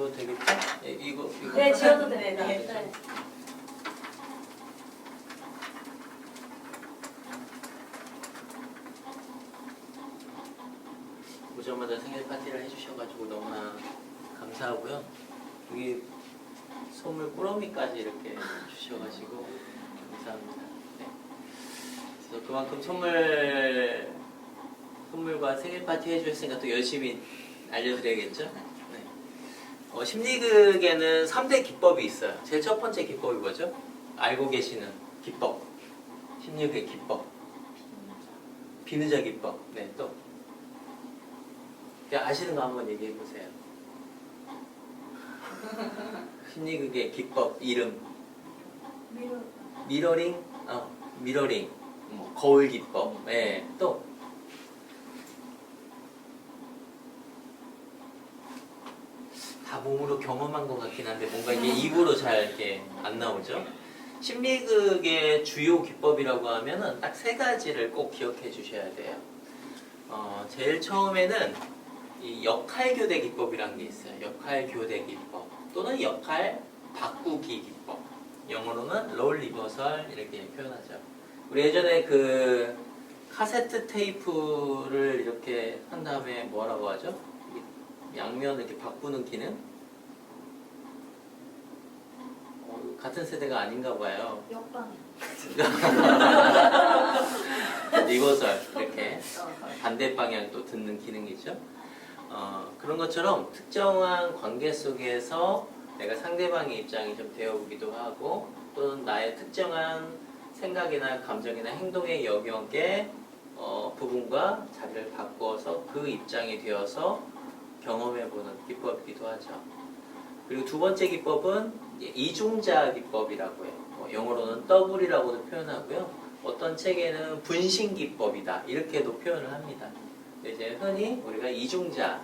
지워도 되겠지? 예, 이거 네, 지워도 됩니다. 네. 네. 오자마자 생일 파티를 해주셔가지고 너무나 감사하고요. 여기 선물 꾸러미까지 이렇게 주셔가지고 감사합니다. 네. 그래서 그만큼 선물과 생일 파티 해주셨으니까 또 열심히 알려드려야겠죠? 네. 심리극에는 3대 기법이 있어요. 제일 첫 번째 기법이 뭐죠? 알고 계시는 기법. 심리극의 기법. 비누자 기법. 네, 또. 그냥 아시는 거 한번 얘기해 보세요. 심리극의 기법 이름. 미러링, 미러링, 뭐, 거울 기법. 네, 또. 다 몸으로 경험한 것 같긴 한데 뭔가 이게 입으로 잘 이렇게 안 나오죠. 심리극의 주요 기법이라고 하면은 딱 세 가지를 꼭 기억해 주셔야 돼요. 제일 처음에는 이 역할교대 기법이라는 게 있어요. 역할교대 기법 또는 역할 바꾸기 기법. 영어로는 롤 리버설 이렇게 표현하죠. 우리 예전에 그 카세트 테이프를 이렇게 한 다음에 뭐라고 하죠? 양면을 이렇게 바꾸는 기능? 같은 세대가 아닌가 봐요. 역방. 리버설 이렇게 반대 방향 또 듣는 기능이죠. 그런 것처럼 특정한 관계 속에서 내가 상대방의 입장이 좀 되어보기도 하고 또는 나의 특정한 생각이나 감정이나 행동의 영역의 부분과 자기를 바꿔서 그 입장이 되어서 경험해보는 기법이기도 하죠. 그리고 두 번째 기법은 이중자 기법이라고 해요. 영어로는 더블이라고도 표현하고요. 어떤 책에는 분신 기법이다 이렇게도 표현을 합니다. 이제 흔히 우리가 이중자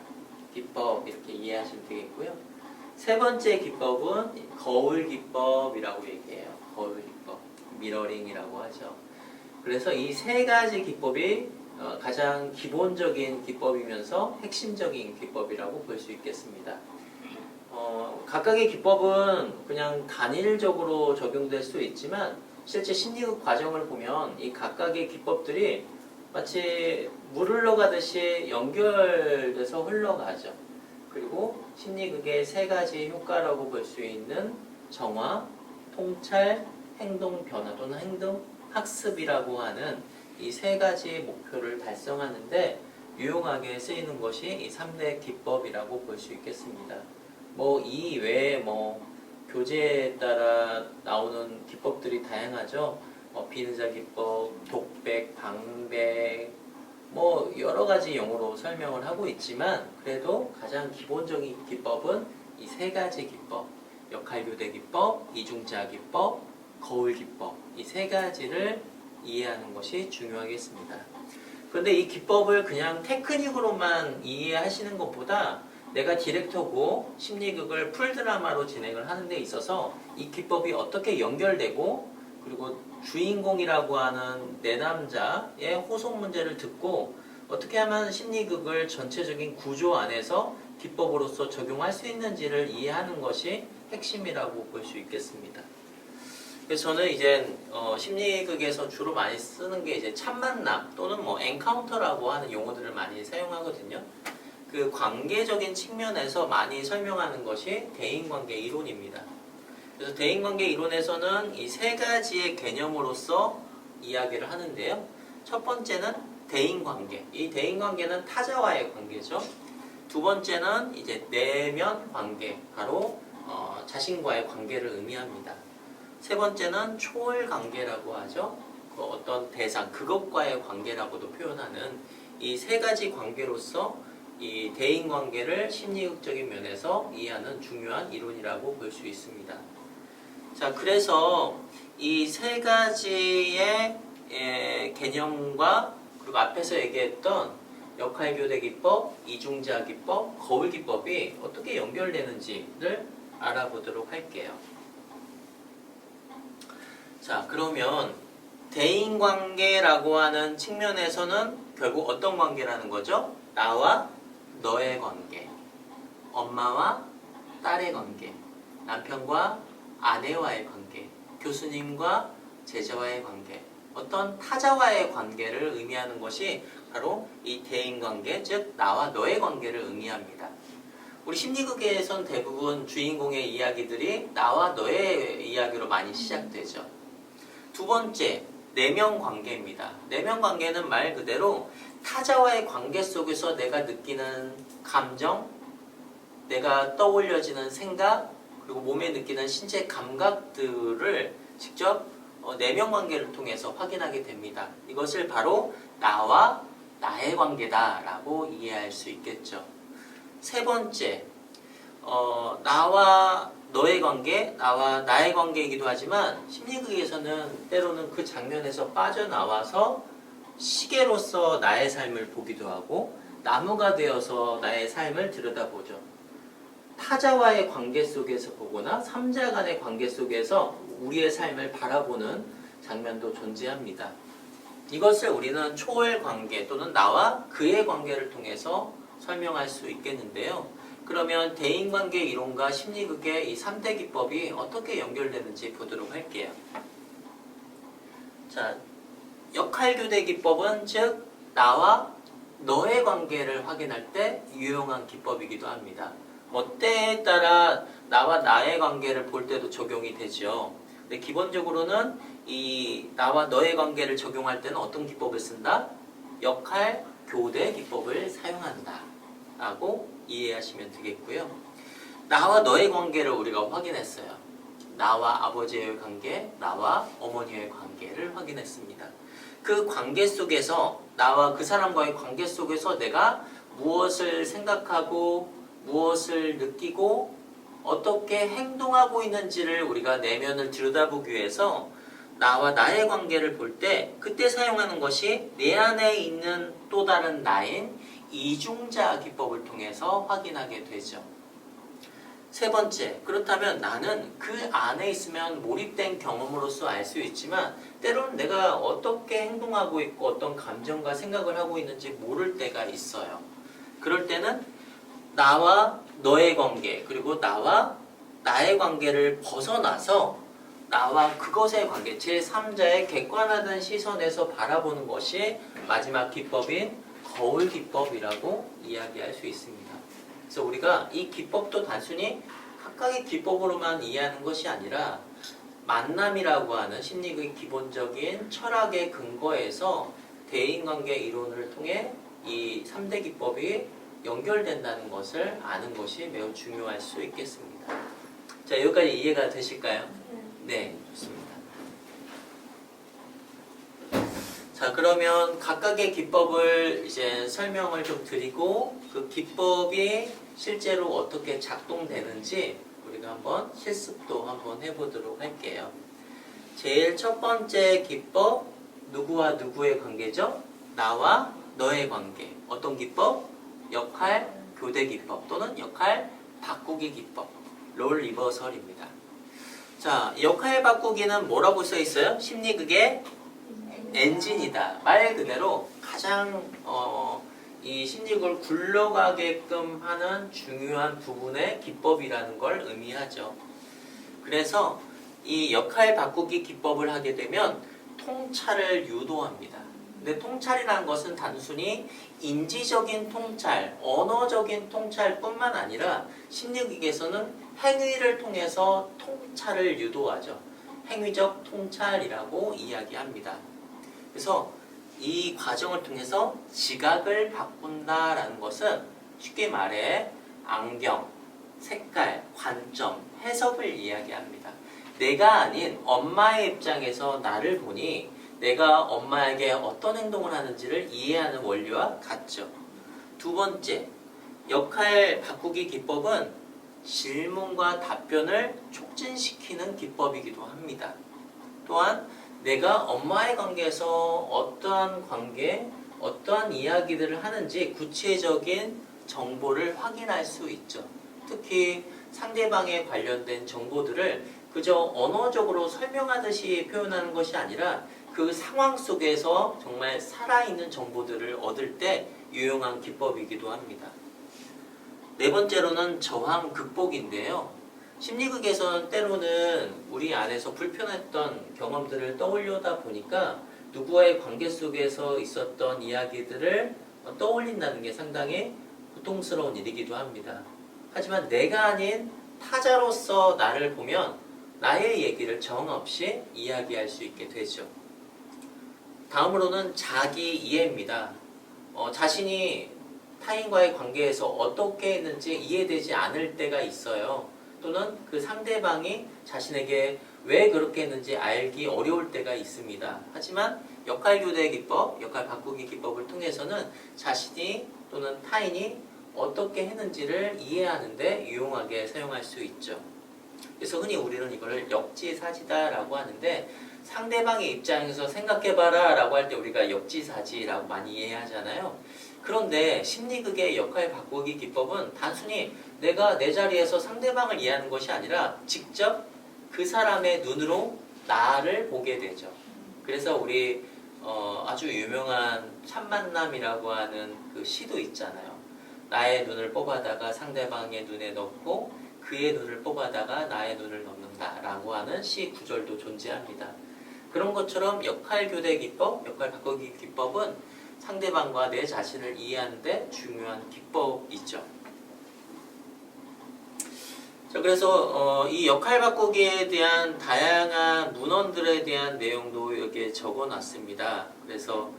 기법 이렇게 이해하시면 되겠고요. 세 번째 기법은 거울 기법이라고 얘기해요. 거울 기법, 미러링이라고 하죠. 그래서 이 세 가지 기법이 가장 기본적인 기법이면서 핵심적인 기법이라고 볼 수 있겠습니다. 각각의 기법은 그냥 단일적으로 적용될 수 있지만 실제 심리학 과정을 보면 이 각각의 기법들이 마치 물 흘러가듯이 연결돼서 흘러가죠. 그리고 심리극의 세 가지 효과라고 볼 수 있는 정화, 통찰, 행동 변화 또는 행동 학습이라고 하는 이 세 가지 목표를 달성하는데 유용하게 쓰이는 것이 이 3대 기법이라고 볼 수 있겠습니다. 이 외에 교재에 따라 나오는 기법들이 다양하죠. 비느자 기법, 독백, 방백, 여러 가지 용어로 설명을 하고 있지만 그래도 가장 기본적인 기법은 이 세 가지 기법, 역할교대 기법, 이중자 기법, 거울 기법 이 세 가지를 이해하는 것이 중요하겠습니다. 그런데 이 기법을 그냥 테크닉으로만 이해하시는 것보다 내가 디렉터고 심리극을 풀드라마로 진행을 하는 데 있어서 이 기법이 어떻게 연결되고 그리고 주인공이라고 하는 내남자의 호소 문제를 듣고 어떻게 하면 심리극을 전체적인 구조 안에서 기법으로서 적용할 수 있는지를 이해하는 것이 핵심이라고 볼 수 있겠습니다. 그래서 저는 이제 심리극에서 주로 많이 쓰는 게 이제 첫 만남 또는 엔카운터라고 하는 용어들을 많이 사용하거든요. 그 관계적인 측면에서 많이 설명하는 것이 대인관계 이론입니다. 그래서 대인관계 이론에서는 이 세 가지의 개념으로서 이야기를 하는데요. 첫 번째는 대인관계. 이 대인관계는 타자와의 관계죠. 두 번째는 이제 내면 관계, 바로 자신과의 관계를 의미합니다. 세 번째는 초월 관계라고 하죠. 어떤 대상, 그것과의 관계라고도 표현하는 이 세 가지 관계로서 이 대인관계를 심리학적인 면에서 이해하는 중요한 이론이라고 볼 수 있습니다. 자, 그래서 이 세 가지의 개념과 그리고 앞에서 얘기했던 역할교대 기법, 이중자 기법, 거울 기법이 어떻게 연결되는지를 알아보도록 할게요. 자, 그러면 대인관계라고 하는 측면에서는 결국 어떤 관계라는 거죠? 나와 너의 관계, 엄마와 딸의 관계, 남편과 아내와의 관계, 교수님과 제자와의 관계, 어떤 타자와의 관계를 의미하는 것이 바로 이 대인관계, 즉 나와 너의 관계를 의미합니다. 우리 심리극에선 대부분 주인공의 이야기들이 나와 너의 이야기로 많이 시작되죠. 두 번째, 내면 관계입니다. 내면 관계는 말 그대로 타자와의 관계 속에서 내가 느끼는 감정, 내가 떠올려지는 생각, 그리고 몸에 느끼는 신체 감각들을 직접 내면 관계를 통해서 확인하게 됩니다. 이것을 바로 나와 나의 관계다라고 이해할 수 있겠죠. 세 번째, 나와 너의 관계, 나와 나의 관계이기도 하지만 심리극에서는 때로는 그 장면에서 빠져나와서 시계로서 나의 삶을 보기도 하고 나무가 되어서 나의 삶을 들여다보죠. 타자와의 관계 속에서 보거나 삼자 간의 관계 속에서 우리의 삶을 바라보는 장면도 존재합니다. 이것을 우리는 초월 관계 또는 나와 그의 관계를 통해서 설명할 수 있겠는데요. 그러면 대인관계 이론과 심리극의 이 3대 기법이 어떻게 연결되는지 보도록 할게요. 자, 역할교대 기법은 즉 나와 너의 관계를 확인할 때 유용한 기법이기도 합니다. 때에 따라 나와 나의 관계를 볼 때도 적용이 되죠. 근데 기본적으로는 이 나와 너의 관계를 적용할 때는 어떤 기법을 쓴다? 역할 교대 기법을 사용한다 라고 이해하시면 되겠고요. 나와 너의 관계를 우리가 확인했어요. 나와 아버지의 관계, 나와 어머니의 관계를 확인했습니다. 그 관계 속에서 나와 그 사람과의 관계 속에서 내가 무엇을 생각하고 무엇을 느끼고 어떻게 행동하고 있는지를 우리가 내면을 들여다보기 위해서 나와 나의 관계를 볼 때 그때 사용하는 것이 내 안에 있는 또 다른 나인 이중자 기법을 통해서 확인하게 되죠. 세 번째, 그렇다면 나는 그 안에 있으면 몰입된 경험으로서 알 수 있지만 때로는 내가 어떻게 행동하고 있고 어떤 감정과 생각을 하고 있는지 모를 때가 있어요. 그럴 때는 나와 너의 관계 그리고 나와 나의 관계를 벗어나서 나와 그것의 관계, 제3자의 객관화된 시선에서 바라보는 것이 마지막 기법인 거울 기법이라고 이야기할 수 있습니다. 그래서 우리가 이 기법도 단순히 각각의 기법으로만 이해하는 것이 아니라 만남이라고 하는 심리의 기본적인 철학의 근거에서 대인관계 이론을 통해 이 3대 기법이 연결된다는 것을 아는 것이 매우 중요할 수 있겠습니다. 자, 여기까지 이해가 되실까요? 네, 좋습니다. 자, 그러면 각각의 기법을 이제 설명을 좀 드리고 그 기법이 실제로 어떻게 작동되는지 우리가 한번 실습도 한번 해보도록 할게요. 제일 첫 번째 기법, 누구와 누구의 관계죠? 나와 너의 관계. 어떤 기법? 역할 교대 기법 또는 역할 바꾸기 기법. 롤 리버설입니다. 자, 역할 바꾸기는 뭐라고 써 있어요? 심리극의 엔진이다. 말 그대로 가장 이 심리극을 굴러가게끔 하는 중요한 부분의 기법이라는 걸 의미하죠. 그래서 이 역할 바꾸기 기법을 하게 되면 통찰을 유도합니다. 근데 통찰이라는 것은 단순히 인지적인 통찰, 언어적인 통찰뿐만 아니라 심리극에서는 행위를 통해서 통찰을 유도하죠. 행위적 통찰이라고 이야기합니다. 그래서 이 과정을 통해서 지각을 바꾼다라는 것은 쉽게 말해 안경, 색깔, 관점, 해석을 이야기합니다. 내가 아닌 엄마의 입장에서 나를 보니 내가 엄마에게 어떤 행동을 하는지를 이해하는 원리와 같죠. 두 번째, 역할 바꾸기 기법은 질문과 답변을 촉진시키는 기법이기도 합니다. 또한 내가 엄마의 관계에서 어떠한 관계, 어떠한 이야기들을 하는지 구체적인 정보를 확인할 수 있죠. 특히 상대방에 관련된 정보들을 그저 언어적으로 설명하듯이 표현하는 것이 아니라 그 상황 속에서 정말 살아있는 정보들을 얻을 때 유용한 기법이기도 합니다. 네 번째로는 저항 극복인데요. 심리극에서는 때로는 우리 안에서 불편했던 경험들을 떠올려다 보니까 누구와의 관계 속에서 있었던 이야기들을 떠올린다는 게 상당히 고통스러운 일이기도 합니다. 하지만 내가 아닌 타자로서 나를 보면 나의 얘기를 정없이 이야기할 수 있게 되죠. 다음으로는 자기 이해입니다. 자신이 타인과의 관계에서 어떻게 했는지 이해되지 않을 때가 있어요. 또는 그 상대방이 자신에게 왜 그렇게 했는지 알기 어려울 때가 있습니다. 하지만 역할교대 기법, 역할 바꾸기 기법을 통해서는 자신이 또는 타인이 어떻게 했는지를 이해하는 데 유용하게 사용할 수 있죠. 그래서 흔히 우리는 이걸 역지사지다라고 하는데, 상대방의 입장에서 생각해봐라 라고 할 때 우리가 역지사지라고 많이 이해하잖아요. 그런데 심리극의 역할 바꾸기 기법은 단순히 내가 내 자리에서 상대방을 이해하는 것이 아니라 직접 그 사람의 눈으로 나를 보게 되죠. 그래서 우리 아주 유명한 참만남이라고 하는 그 시도 있잖아요. 나의 눈을 뽑아다가 상대방의 눈에 넣고 그의 눈을 뽑아다가 나의 눈을 넣는다 라고 하는 시 구절도 존재합니다. 그런 것처럼 역할교대 기법, 역할 바꾸기 기법은 상대방과 내 자신을 이해하는 데 중요한 기법이죠. 자, 그래서 이 역할 바꾸기에 대한 다양한 문헌들에 대한 내용도 여기에 적어놨습니다. 그래서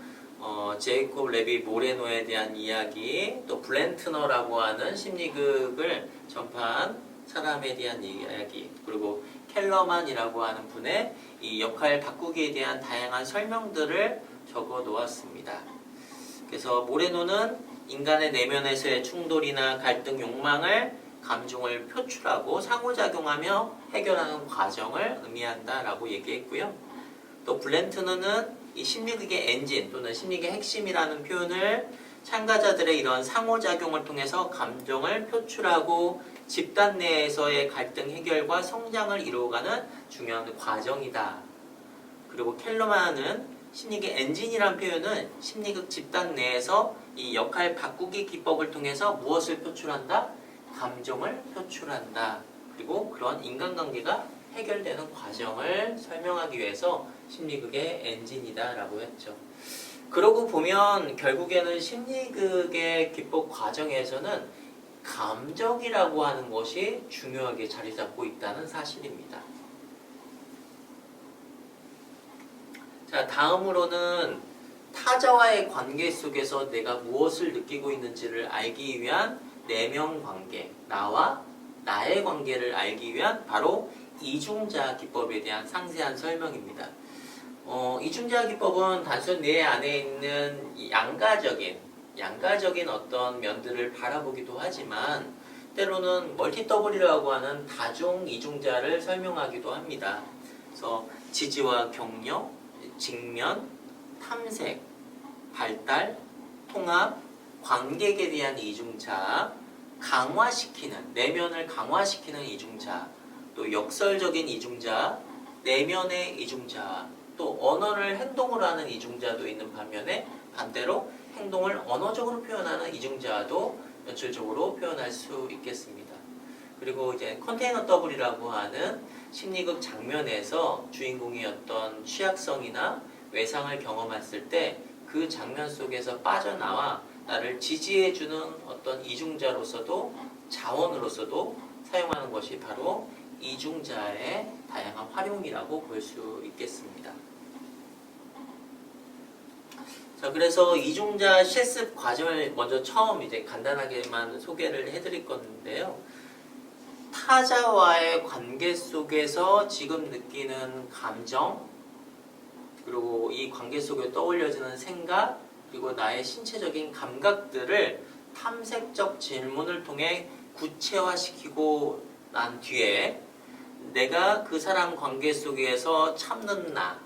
제이콥 레비 모레노에 대한 이야기, 또 블렌트너라고 하는 심리극을 전파한 사람에 대한 이야기, 그리고 켈러만이라고 하는 분의 이 역할 바꾸기에 대한 다양한 설명들을 적어 놓았습니다. 그래서 모레노는 인간의 내면에서의 충돌이나 갈등, 욕망을 감정을 표출하고 상호작용하며 해결하는 과정을 의미한다라고 얘기했고요. 또 블렌트너는 이 심리극의 엔진 또는 심리극의 핵심이라는 표현을 참가자들의 이런 상호작용을 통해서 감정을 표출하고 집단 내에서의 갈등 해결과 성장을 이루어가는 중요한 과정이다. 그리고 켈러만은 심리극 엔진이라는 표현은 심리극 집단 내에서 이 역할 바꾸기 기법을 통해서 무엇을 표출한다? 감정을 표출한다. 그리고 그런 인간관계가 해결되는 과정을 설명하기 위해서 심리극의 엔진이다 라고 했죠. 그러고 보면 결국에는 심리극의 기법 과정에서는 감정이라고 하는 것이 중요하게 자리 잡고 있다는 사실입니다. 자, 다음으로는 타자와의 관계 속에서 내가 무엇을 느끼고 있는지를 알기 위한 내면 관계, 나와 나의 관계를 알기 위한 바로 이중자 기법에 대한 상세한 설명입니다. 이중자 기법은 단순 내 안에 있는 양가적인 어떤 면들을 바라보기도 하지만 때로는 멀티더블이라고 하는 다중 이중자를 설명하기도 합니다. 그래서 지지와 격려, 직면, 탐색, 발달, 통합, 관객에 대한 이중자, 내면을 강화시키는 이중자, 또 역설적인 이중자, 내면의 이중자, 또 언어를 행동으로 하는 이중자도 있는 반면에 반대로 행동을 언어적으로 표현하는 이중자도 연출적으로 표현할 수 있겠습니다. 그리고 이제 컨테이너 더블이라고 하는 심리극 장면에서 주인공이 어떤 취약성이나 외상을 경험했을 때 그 장면 속에서 빠져나와 나를 지지해주는 어떤 이중자로서도 자원으로서도 사용하는 것이 바로 이중자의 다양한 활용이라고 볼 수 있겠습니다. 자, 그래서 이중자 실습 과정을 먼저 처음 이제 간단하게만 소개를 해드릴 건데요. 타자와의 관계 속에서 지금 느끼는 감정, 그리고 이 관계 속에 떠올려지는 생각, 그리고 나의 신체적인 감각들을 탐색적 질문을 통해 구체화시키고 난 뒤에 내가 그 사람 관계 속에서 참는 나,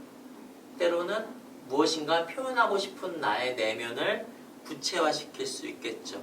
때로는 무엇인가 표현하고 싶은 나의 내면을 구체화시킬 수 있겠죠.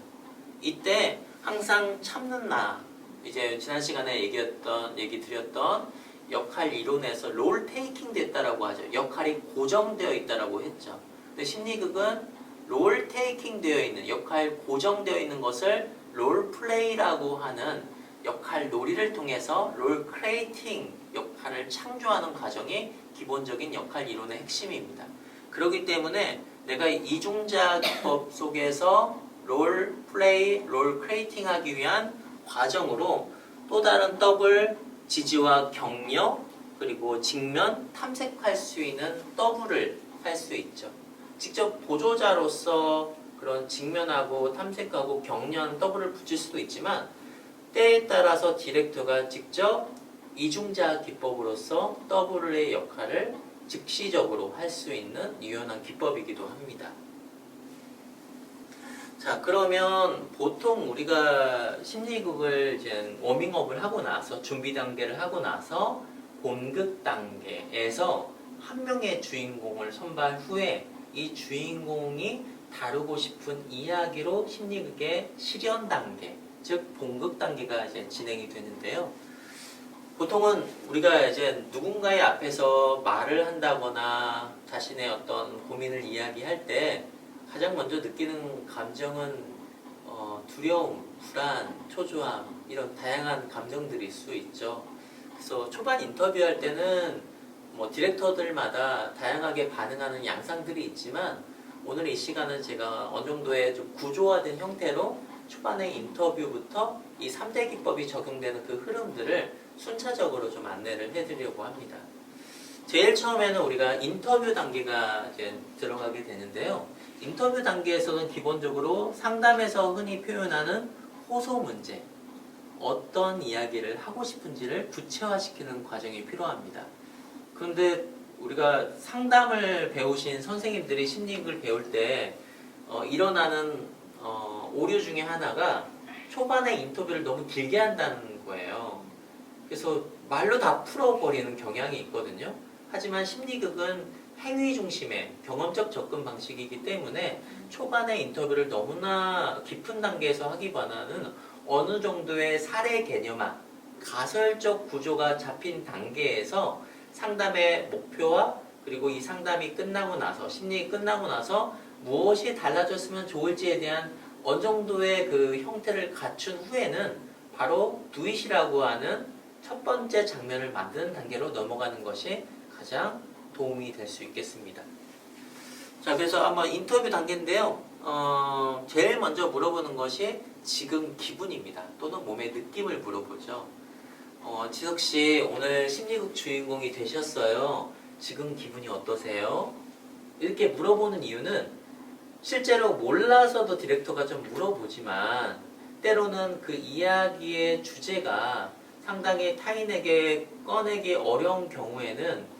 이때 항상 참는 나, 이제 지난 시간에 얘기 드렸던 역할 이론에서 롤 테이킹 됐다라고 하죠. 역할이 고정되어 있다라고 했죠. 근데 심리극은 롤 테이킹 되어 있는, 역할 고정되어 있는 것을 롤플레이라고 하는 역할 놀이를 통해서 롤 크리에이팅 역할을 창조하는 과정이 기본적인 역할 이론의 핵심입니다. 그렇기 때문에 내가 이중자 기법 속에서 롤 플레이, 롤 크리에이팅 하기 위한 과정으로 또 다른 더블, 지지와 격려, 그리고 직면, 탐색할 수 있는 더블을 할 수 있죠. 직접 보조자로서 그런 직면하고 탐색하고 격려하는 더블을 붙일 수도 있지만 때에 따라서 디렉터가 직접 이중자 기법으로서 더블의 역할을 즉시적으로 할 수 있는 유연한 기법이기도 합니다. 자, 그러면 보통 우리가 심리극을 이제 워밍업을 하고 나서 준비 단계를 하고 나서 본극 단계에서 한 명의 주인공을 선발 후에 이 주인공이 다루고 싶은 이야기로 심리극의 실현 단계, 즉 본극 단계가 이제 진행이 되는데요. 보통은 우리가 이제 누군가의 앞에서 말을 한다거나 자신의 어떤 고민을 이야기할 때 가장 먼저 느끼는 감정은 두려움, 불안, 초조함 이런 다양한 감정들일 수 있죠. 그래서 초반 인터뷰할 때는 뭐 디렉터들마다 다양하게 반응하는 양상들이 있지만 오늘 이 시간은 제가 어느 정도의 좀 구조화된 형태로 초반의 인터뷰부터 이 3대 기법이 적용되는 그 흐름들을 순차적으로 좀 안내를 해드리려고 합니다. 제일 처음에는 우리가 인터뷰 단계가 이제 들어가게 되는데요. 인터뷰 단계에서는 기본적으로 상담에서 흔히 표현하는 호소 문제, 어떤 이야기를 하고 싶은지를 구체화시키는 과정이 필요합니다. 그런데 우리가 상담을 배우신 선생님들이 심리학을 배울 때 일어나는 오류 중에 하나가 초반에 인터뷰를 너무 길게 한다는 거예요. 그래서 말로 다 풀어버리는 경향이 있거든요. 하지만 심리극은 행위 중심의 경험적 접근 방식이기 때문에 초반에 인터뷰를 너무나 깊은 단계에서 하기보다는 어느 정도의 사례 개념화, 가설적 구조가 잡힌 단계에서 상담의 목표와 그리고 이 상담이 끝나고 나서, 심리가 끝나고 나서 무엇이 달라졌으면 좋을지에 대한 어느 정도의 그 형태를 갖춘 후에는 바로 두잇이라고 하는 첫 번째 장면을 만드는 단계로 넘어가는 것이 가장 도움이 될 수 있겠습니다. 자, 그래서 한번 인터뷰 단계인데요. 제일 먼저 물어보는 것이 지금 기분입니다. 또는 몸의 느낌을 물어보죠. 지석씨, 오늘 심리극 주인공이 되셨어요. 지금 기분이 어떠세요? 이렇게 물어보는 이유는 실제로 몰라서도 디렉터가 좀 물어보지만 때로는 그 이야기의 주제가 상당히 타인에게 꺼내기 어려운 경우에는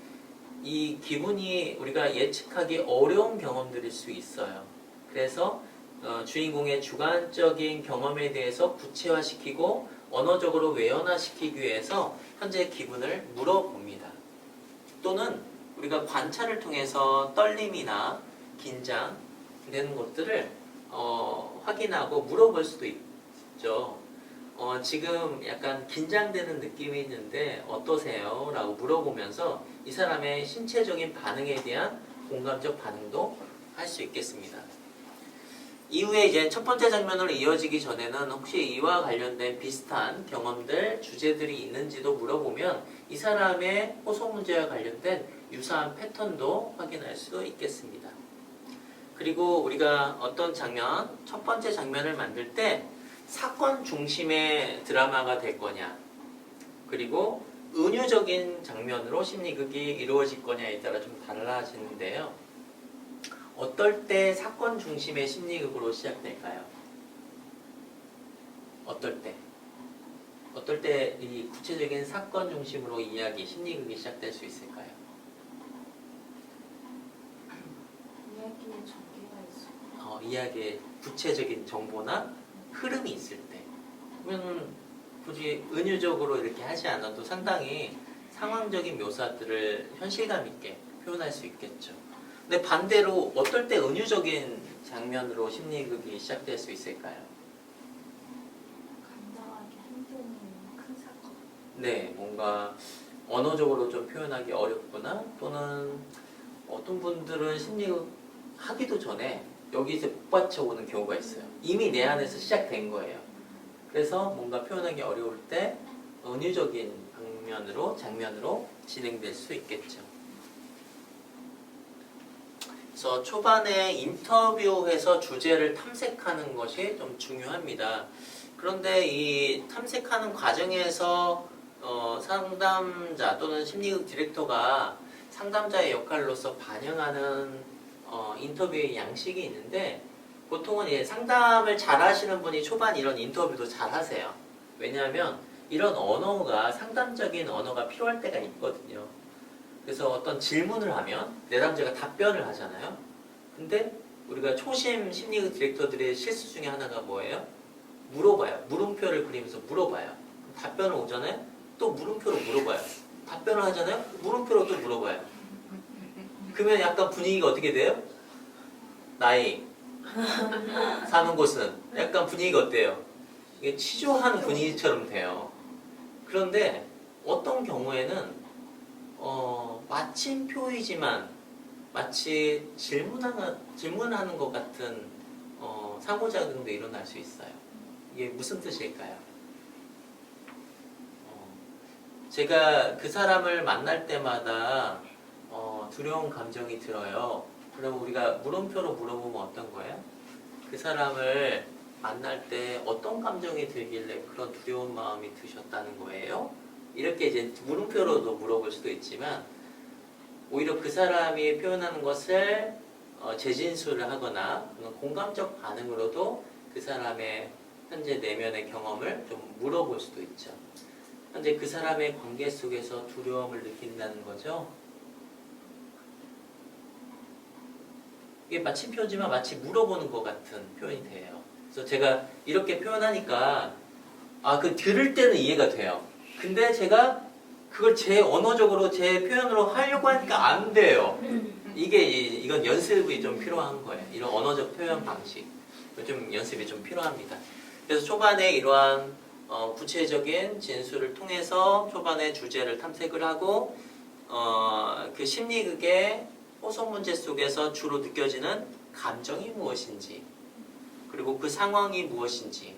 이 기분이 우리가 예측하기 어려운 경험들일 수 있어요. 그래서 주인공의 주관적인 경험에 대해서 구체화시키고 언어적으로 외연화시키기 위해서 현재 기분을 물어봅니다. 또는 우리가 관찰을 통해서 떨림이나 긴장되는 것들을 확인하고 물어볼 수도 있죠. 지금 약간 긴장되는 느낌이 있는데 어떠세요? 라고 물어보면서 이 사람의 신체적인 반응에 대한 공감적 반응도 할 수 있겠습니다. 이후에 이제 첫 번째 장면으로 이어지기 전에는 혹시 이와 관련된 비슷한 경험들, 주제들이 있는지도 물어보면 이 사람의 호소 문제와 관련된 유사한 패턴도 확인할 수 있겠습니다. 그리고 우리가 어떤 장면, 첫 번째 장면을 만들 때 사건 중심의 드라마가 될 거냐, 그리고 은유적인 장면으로 심리극이 이루어질 거냐에 따라 좀 달라지는데요. 어떨 때 사건 중심의 심리극으로 시작될까요? 어떨 때? 어떨 때 이 구체적인 사건 중심으로 이야기, 심리극이 시작될 수 있을까요? 이야기에 전개가 있어. 이야기에 구체적인 정보나 흐름이 있을 때. 그러면 굳이 은유적으로 이렇게 하지 않아도 상당히 상황적인 묘사들을 현실감 있게 표현할 수 있겠죠. 근데 반대로 어떨 때 은유적인 장면으로 심리극이 시작될 수 있을까요? 감당하기 힘든 큰 사건. 네, 뭔가 언어적으로 좀 표현하기 어렵거나 또는 어떤 분들은 심리극 하기도 전에 여기서 못 받쳐오는 경우가 있어요. 이미 내 안에서 시작된 거예요. 그래서 뭔가 표현하기 어려울 때 은유적인 장면으로 진행될 수 있겠죠. 그래서 초반에 인터뷰에서 주제를 탐색하는 것이 좀 중요합니다. 그런데 이 탐색하는 과정에서 상담자 또는 심리극 디렉터가 상담자의 역할로서 반영하는 인터뷰의 양식이 있는데, 보통은 이제 상담을 잘 하시는 분이 초반 이런 인터뷰도 잘 하세요. 왜냐하면 이런 언어가 상담적인 언어가 필요할 때가 있거든요. 그래서 어떤 질문을 하면 내담자가 답변을 하잖아요. 근데 우리가 초심 심리극 디렉터들의 실수 중에 하나가 뭐예요? 물어봐요. 물음표를 그리면서 물어봐요. 답변을 오잖아요. 또 물음표로 물어봐요. 답변을 하잖아요. 물음표로 또 물어봐요. 그러면 약간 분위기가 어떻게 돼요? 나이, 사는 곳은 약간 분위기가 어때요? 이게 치조하는 분위기처럼 돼요. 그런데 어떤 경우에는 마침표이지만 마치 질문하는 것 같은 상호작용도 일어날 수 있어요. 이게 무슨 뜻일까요? 제가 그 사람을 만날 때마다 두려운 감정이 들어요. 그럼 우리가 물음표로 물어보면 어떤 거예요? 그 사람을 만날 때 어떤 감정이 들길래 그런 두려운 마음이 드셨다는 거예요? 이렇게 이제 물음표로도 물어볼 수도 있지만, 오히려 그 사람이 표현하는 것을 재진술을 하거나 공감적 반응으로도 그 사람의 현재 내면의 경험을 좀 물어볼 수도 있죠. 현재 그 사람의 관계 속에서 두려움을 느낀다는 거죠. 이게 마침표지만 마치 물어보는 것 같은 표현이 돼요. 그래서 제가 이렇게 표현하니까 그 들을 때는 이해가 돼요. 근데 제가 그걸 제 언어적으로 제 표현으로 하려고 하니까 안 돼요. 이건 연습이 좀 필요한 거예요. 이런 언어적 표현 방식 좀 연습이 좀 필요합니다. 그래서 초반에 이러한 구체적인 진술을 통해서 초반에 주제를 탐색을 하고 그 심리극의 호소 문제 속에서 주로 느껴지는 감정이 무엇인지, 그리고 그 상황이 무엇인지,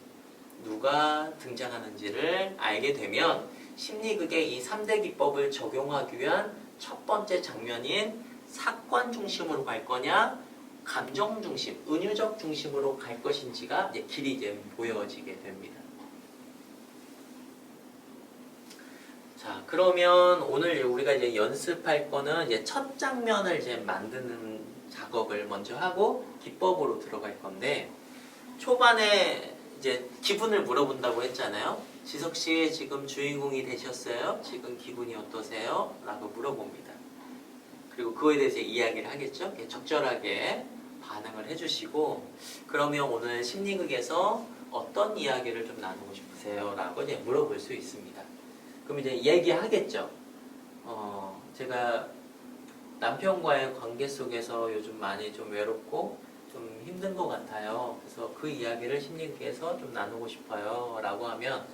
누가 등장하는지를 알게 되면 심리극의 이 3대 기법을 적용하기 위한 첫 번째 장면인 사건 중심으로 갈 거냐, 감정 중심, 은유적 중심으로 갈 것인지가 이제 길이 이제 보여지게 됩니다. 자, 그러면 오늘 우리가 이제 연습할 거는 이제 첫 장면을 이제 만드는 작업을 먼저 하고 기법으로 들어갈 건데, 초반에 이제 기분을 물어본다고 했잖아요. 지석 씨 지금 주인공이 되셨어요? 지금 기분이 어떠세요? 라고 물어봅니다. 그리고 그거에 대해서 이야기를 하겠죠. 적절하게 반응을 해주시고, 그러면 오늘 심리극에서 어떤 이야기를 좀 나누고 싶으세요? 라고 이제 물어볼 수 있습니다. 그럼 이제 얘기하겠죠. 제가 남편과의 관계 속에서 요즘 많이 좀 외롭고 좀 힘든 것 같아요. 그래서 그 이야기를 심리극에서 좀 나누고 싶어요. 라고 하면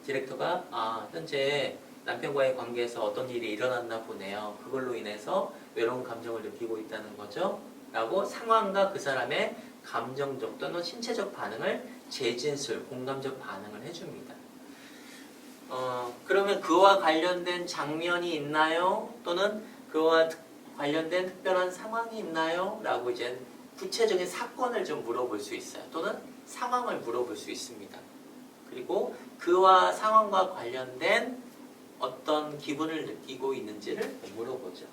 디렉터가 현재 남편과의 관계에서 어떤 일이 일어났나 보네요. 그걸로 인해서 외로운 감정을 느끼고 있다는 거죠. 라고 상황과 그 사람의 감정적 또는 신체적 반응을 재진술, 공감적 반응을 해줍니다. 그러면 그와 관련된 장면이 있나요? 또는 그와 관련된 특별한 상황이 있나요? 라고 이제 구체적인 사건을 좀 물어볼 수 있어요. 또는 상황을 물어볼 수 있습니다. 그리고 그와 상황과 관련된 어떤 기분을 느끼고 있는지를 물어보죠.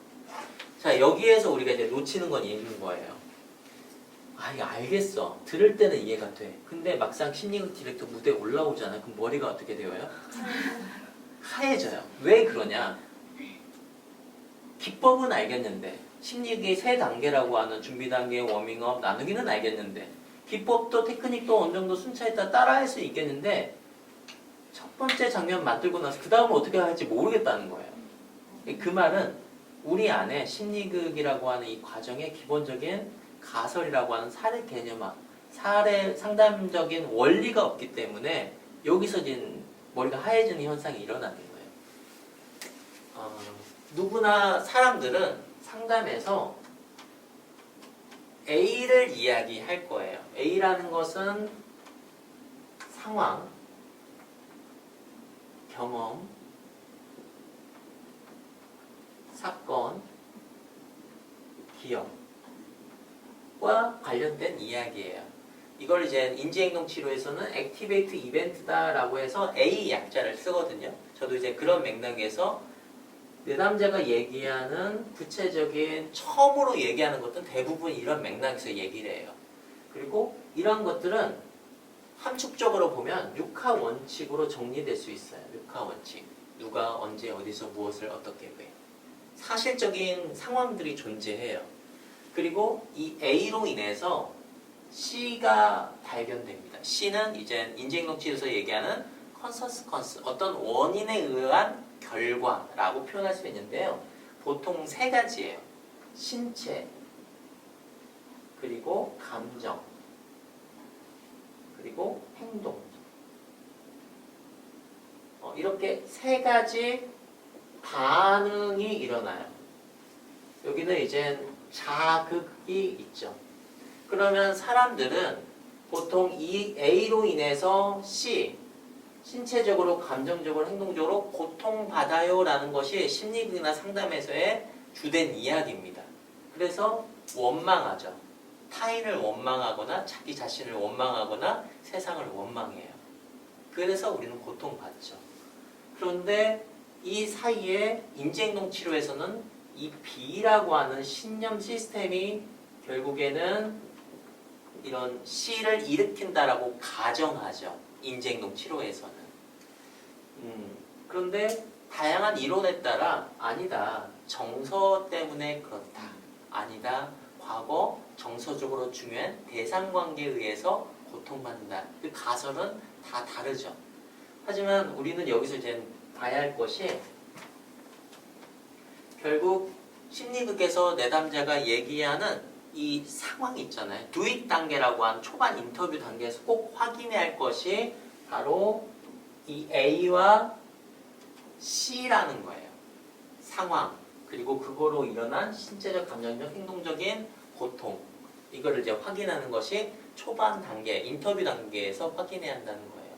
자, 여기에서 우리가 이제 놓치는 건 있는 거예요. 이거 알겠어. 들을 때는 이해가 돼. 근데 막상 심리극 디렉터 무대에 올라오잖아요. 그럼 머리가 어떻게 되어요? 하얘져요. 왜 그러냐? 기법은 알겠는데, 심리극의 3단계라고 하는 준비 단계, 워밍업, 나누기는 알겠는데, 기법도 테크닉도 어느 정도 순차에 따라 할 수 있겠는데, 첫 번째 장면 만들고 나서 그 다음은 어떻게 할지 모르겠다는 거예요. 그 말은 우리 안에 심리극이라고 하는 이 과정의 기본적인 가설이라고 하는 사례 개념화, 사례 상담적인 원리가 없기 때문에 여기서 이제 머리가 하얘지는 현상이 일어나는 거예요. 누구나 사람들은 상담에서 A를 이야기할 거예요. A라는 것은 상황, 경험, 사건, 기억과 관련된 이야기예요. 이걸 이제 인지행동 치료에서는 액티베이트 이벤트다라고 해서 A 약자를 쓰거든요. 저도 이제 그런 맥락에서 내담자가 얘기하는 구체적인 처음으로 얘기하는 것들은 대부분 이런 맥락에서 얘기를 해요. 그리고 이런 것들은 함축적으로 보면 6하 원칙으로 정리될 수 있어요. 6하 원칙. 누가 언제 어디서 무엇을 어떻게 왜. 사실적인 상황들이 존재해요. 그리고 이 A로 인해서 C가 발견됩니다. C는 이제 인지행동치료에서 얘기하는 컨서스컨스, 어떤 원인에 의한 결과라고 표현할 수 있는데요. 보통 세 가지예요. 신체, 그리고 감정, 그리고 행동. 이렇게 세 가지 반응이 일어나요. 여기는 이제 자극이 있죠. 그러면 사람들은 보통 이 A로 인해서 C, 신체적으로, 감정적으로, 행동적으로 고통받아요 라는 것이 심리학이나 상담에서의 주된 이야기입니다. 그래서 원망하죠. 타인을 원망하거나 자기 자신을 원망하거나 세상을 원망해요. 그래서 우리는 고통받죠. 그런데 이 사이에 인지행동 치료에서는 이 B라고 하는 신념 시스템이 결국에는 이런 C를 일으킨다라고 가정하죠. 인지행동 치료에서는. 그런데 다양한 이론에 따라 아니다. 정서 때문에 그렇다. 아니다. 과거 정서적으로 중요한 대상관계에 의해서 고통받는다. 그 가설은 다 다르죠. 하지만 우리는 여기서 이제 봐야 할 것이 결국 심리극에서 내담자가 얘기하는 이 상황이 있잖아요. 두잇 단계라고 한 초반 인터뷰 단계에서 꼭 확인해야 할 것이 바로 이 A와 C라는 거예요. 상황, 그리고 그거로 일어난 신체적, 감정적, 행동적인 고통. 이거를 이제 확인하는 것이 초반 단계, 인터뷰 단계에서 확인해야 한다는 거예요.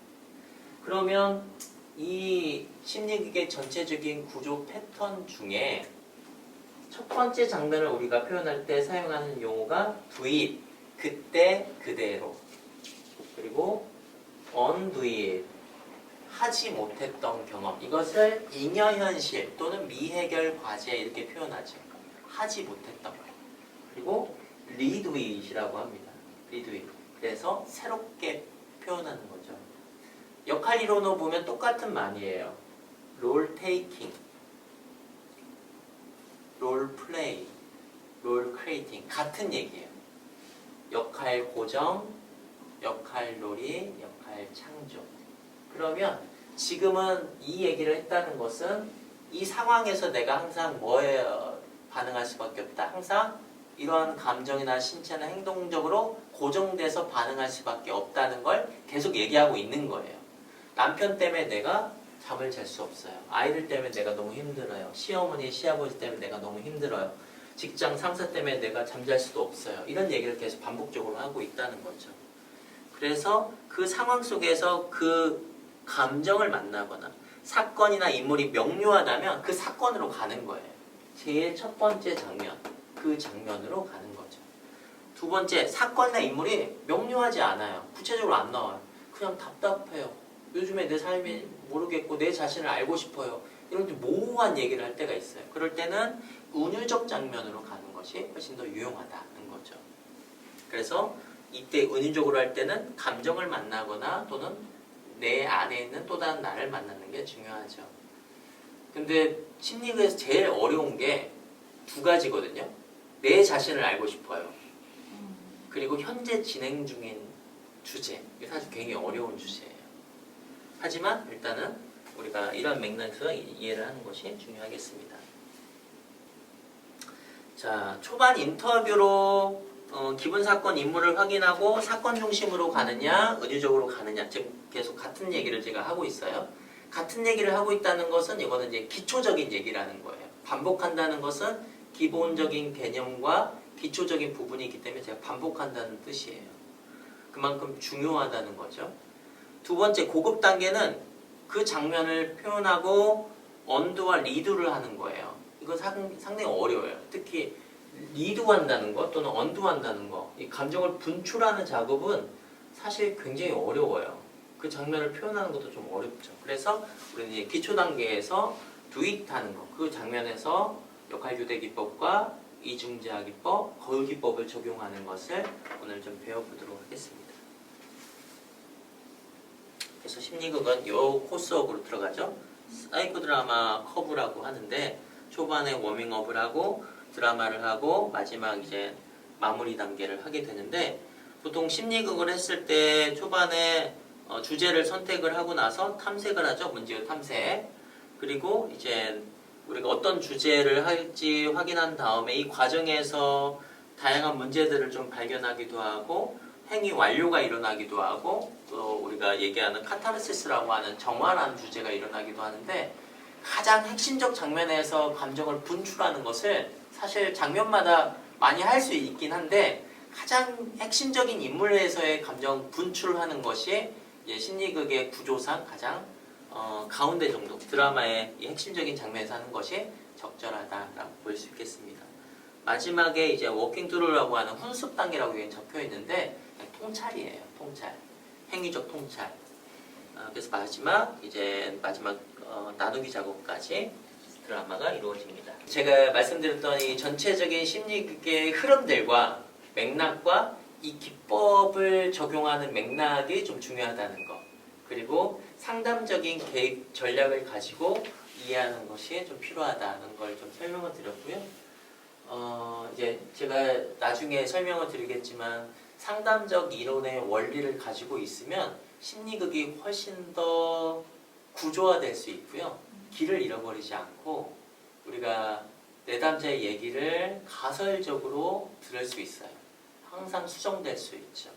그러면 이 심리극의 전체적인 구조 패턴 중에 첫 번째 장면을 우리가 표현할 때 사용하는 용어가 do it, 그때 그대로. 그리고 undo it, 하지 못했던 경험. 이것을 잉여현실 또는 미해결 과제 이렇게 표현하죠. 하지 못했던 것. 그리고 redo it이라고 합니다. redo it. 그래서 새롭게 표현하는 거죠. 역할 이론으로 보면 똑같은 말이에요. role taking, role play, role creating. 같은 얘기예요. 역할 고정, 역할 놀이, 역할 창조. 그러면 지금은 이 얘기를 했다는 것은 이 상황에서 내가 항상 뭐에 반응할 수밖에 없다. 항상 이러한 감정이나 신체나 행동적으로 고정돼서 반응할 수밖에 없다는 걸 계속 얘기하고 있는 거예요. 남편 때문에 내가 잠을 잘 수 없어요. 아이들 때문에 내가 너무 힘들어요. 시어머니, 시아버지 때문에 내가 너무 힘들어요. 직장 상사 때문에 내가 잠잘 수도 없어요. 이런 얘기를 계속 반복적으로 하고 있다는 거죠. 그래서 그 상황 속에서 그 감정을 만나거나 사건이나 인물이 명료하다면 그 사건으로 가는 거예요. 제일 첫 번째 장면, 그 장면으로 가는 거죠. 두 번째, 사건이나 인물이 명료하지 않아요. 구체적으로 안 나와요. 그냥 답답해요. 요즘에 내 삶이 모르겠고 내 자신을 알고 싶어요. 이런 모호한 얘기를 할 때가 있어요. 그럴 때는 은유적 장면으로 가는 것이 훨씬 더 유용하다는 거죠. 그래서 이때 은유적으로 할 때는 감정을 만나거나 또는 내 안에 있는 또 다른 나를 만나는 게 중요하죠. 근데 심리학에서 제일 어려운 게 두 가지거든요. 내 자신을 알고 싶어요. 그리고 현재 진행 중인 주제. 이게 사실 굉장히 어려운 주제예요. 하지만 일단은 우리가 이런 맥락에서 이해를 하는 것이 중요하겠습니다. 자, 초반 인터뷰로 기본 사건 인물을 확인하고 사건 중심으로 가느냐, 은유적으로 가느냐, 지금 계속 같은 얘기를 제가 하고 있어요. 같은 얘기를 하고 있다는 것은 이거는 이제 기초적인 얘기라는 거예요. 반복한다는 것은 기본적인 개념과 기초적인 부분이 있기 때문에 제가 반복한다는 뜻이에요. 그만큼 중요하다는 거죠. 두 번째 고급 단계는 그 장면을 표현하고 언두와 리드를 하는 거예요. 이건 상당히 어려워요. 특히 리드한다는 거 또는 언두한다는 거, 이 감정을 분출하는 작업은 사실 굉장히 어려워요. 그 장면을 표현하는 것도 좀 어렵죠. 그래서 우리는 이제 기초 단계에서 do it 하는 거, 그 장면에서 역할 교대 기법과 이중제화 기법, 거울 기법을 적용하는 것을 오늘 좀 배워보도록 하겠습니다. 그래서 심리극은 이 코스업으로 들어가죠. 사이코 드라마 커브라고 하는데 초반에 워밍업을 하고 드라마를 하고 마지막 이제 마무리 단계를 하게 되는데, 보통 심리극을 했을 때 초반에 주제를 선택을 하고 나서 탐색을 하죠. 문제의 탐색. 그리고 이제 우리가 어떤 주제를 할지 확인한 다음에 이 과정에서 다양한 문제들을 좀 발견하기도 하고 행위 완료가 일어나기도 하고 또 우리가 얘기하는 카타르시스라고 하는 정화라는 주제가 일어나기도 하는데, 가장 핵심적 장면에서 감정을 분출하는 것을 사실 장면마다 많이 할 수 있긴 한데, 가장 핵심적인 인물에서의 감정 분출하는 것이 이제 심리극의 구조상 가장 가운데 정도, 드라마의 이 핵심적인 장면에서 하는 것이 적절하다라고 볼 수 있겠습니다. 마지막에 이제 워킹 트루라고 하는 훈습 단계라고 여기 적혀 있는데 통찰이에요. 통찰, 행위적 통찰. 그래서 마지막 나누기 작업까지 드라마가 이루어집니다. 제가 말씀드렸던 이 전체적인 심리극의 흐름들과 맥락과 이 기법을 적용하는 맥락이 좀 중요하다는 거, 그리고 상담적인 계획 전략을 가지고 이해하는 것이 좀 필요하다는 걸 좀 설명을 드렸고요. 이제 제가 나중에 설명을 드리겠지만 상담적 이론의 원리를 가지고 있으면 심리극이 훨씬 더 구조화될 수 있고요. 길을 잃어버리지 않고 우리가 내담자의 얘기를 가설적으로 들을 수 있어요. 항상 수정될 수 있죠.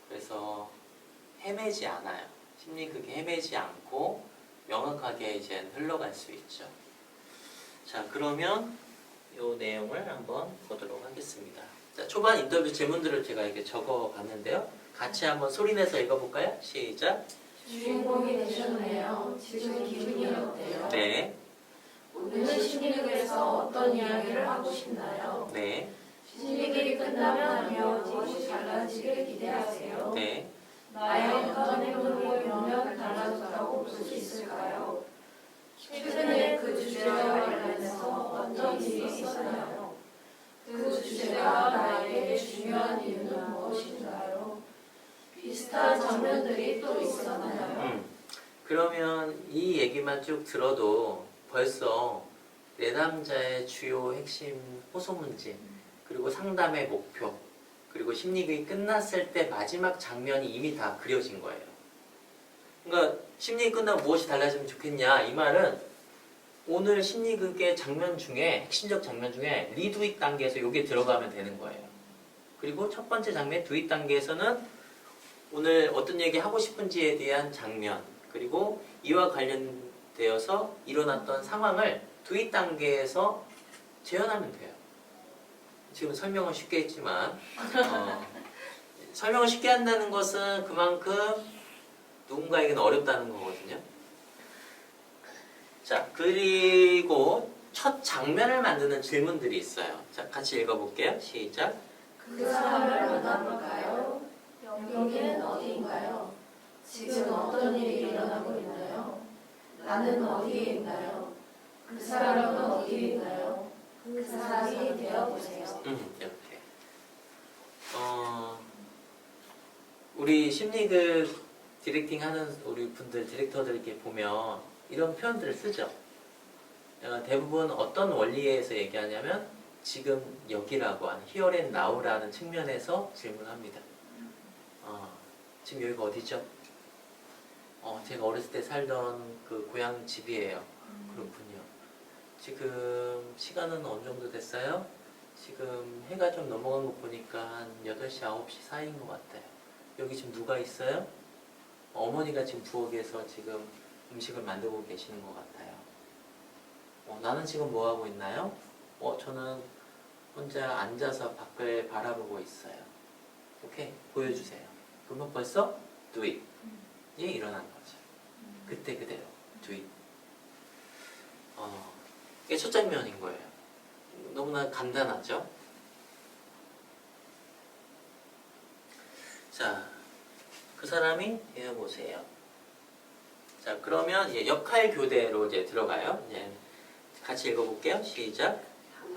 그래서 헤매지 않아요. 심리극이 헤매지 않고 명확하게 이제 흘러갈 수 있죠. 자, 그러면 이 내용을 한번 보도록 하겠습니다. 자, 초반 인터뷰 질문들을 제가 이렇게 적어 봤는데요. 같이 한번 소리내서 읽어볼까요? 시작. 주인공이 되셨네요. 지금 기분이 어때요? 네. 오늘 심리극에서 어떤 이야기를 하고 싶나요? 네. 심리극이 끝나면 무엇이 달라지길 기대하세요? 네. 나의 어떤 행동을 보면 달라졌다고 볼 수 있을까요? 최근에 그 주제와 관련해서 어떤 일이 있었나요? 그 주제가 나에게 중요한 이유는 무엇인가요? 비슷한 장면들이 또 있었나요? 그러면 이 얘기만 쭉 들어도 벌써 내담자의 주요 핵심 호소 문제, 그리고 상담의 목표, 그리고 심리극이 끝났을 때 마지막 장면이 이미 다 그려진 거예요. 그러니까 심리극이 끝나고 무엇이 달라지면 좋겠냐, 이 말은 오늘 심리극의 장면 중에 핵심적 장면 중에 리두잇 단계에서 이게 들어가면 되는 거예요. 그리고 첫 번째 장면 두잇 단계에서는 오늘 어떤 얘기 하고 싶은지에 대한 장면, 그리고 이와 관련되어서 일어났던 상황을 두잇 단계에서 재현하면 돼요. 지금 설명은 쉽게 했지만 설명을 쉽게 한다는 것은 그만큼 누군가에게는 어렵다는 거거든요. 자, 그리고 첫 장면을 만드는 질문들이 있어요. 자, 같이 읽어볼게요. 시작. 그 사람을 만나볼까요? 여기는 어디인가요? 지금 어떤 일이 일어나고 있나요? 나는 어디에 있나요? 그 사람은 어디에 있나요? 그 사람이 되어보세요. 이렇게. 우리 심리극 디렉팅 하는 우리 분들, 디렉터들 이렇게 보면 이런 표현들을 쓰죠. 대부분 어떤 원리에서 얘기하냐면 지금 여기라고 하는 here and now라는 측면에서 질문합니다. 지금 여기가 어디죠? 제가 어렸을 때 살던 그 고향 집이에요. 그렇군요. 지금 시간은 어느 정도 됐어요? 지금 해가 좀 넘어간 거 보니까 한 8시, 9시 사이인 것 같아요. 여기 지금 누가 있어요? 어머니가 지금 부엌에서 지금 음식을 만들고 계시는 것 같아요. 나는 지금 뭐 하고 있나요? 저는 혼자 앉아서 밖을 바라보고 있어요. 오케이, 보여주세요. 그러면 벌써 do it 이 일어난 거죠. 그때 그대로 주의. 이게 첫 장면인 거예요. 너무나 간단하죠? 자, 그 사람이 되어보세요. 자, 그러면 이제 역할 교대로 이제 들어가요. 이제 같이 읽어볼게요. 시작.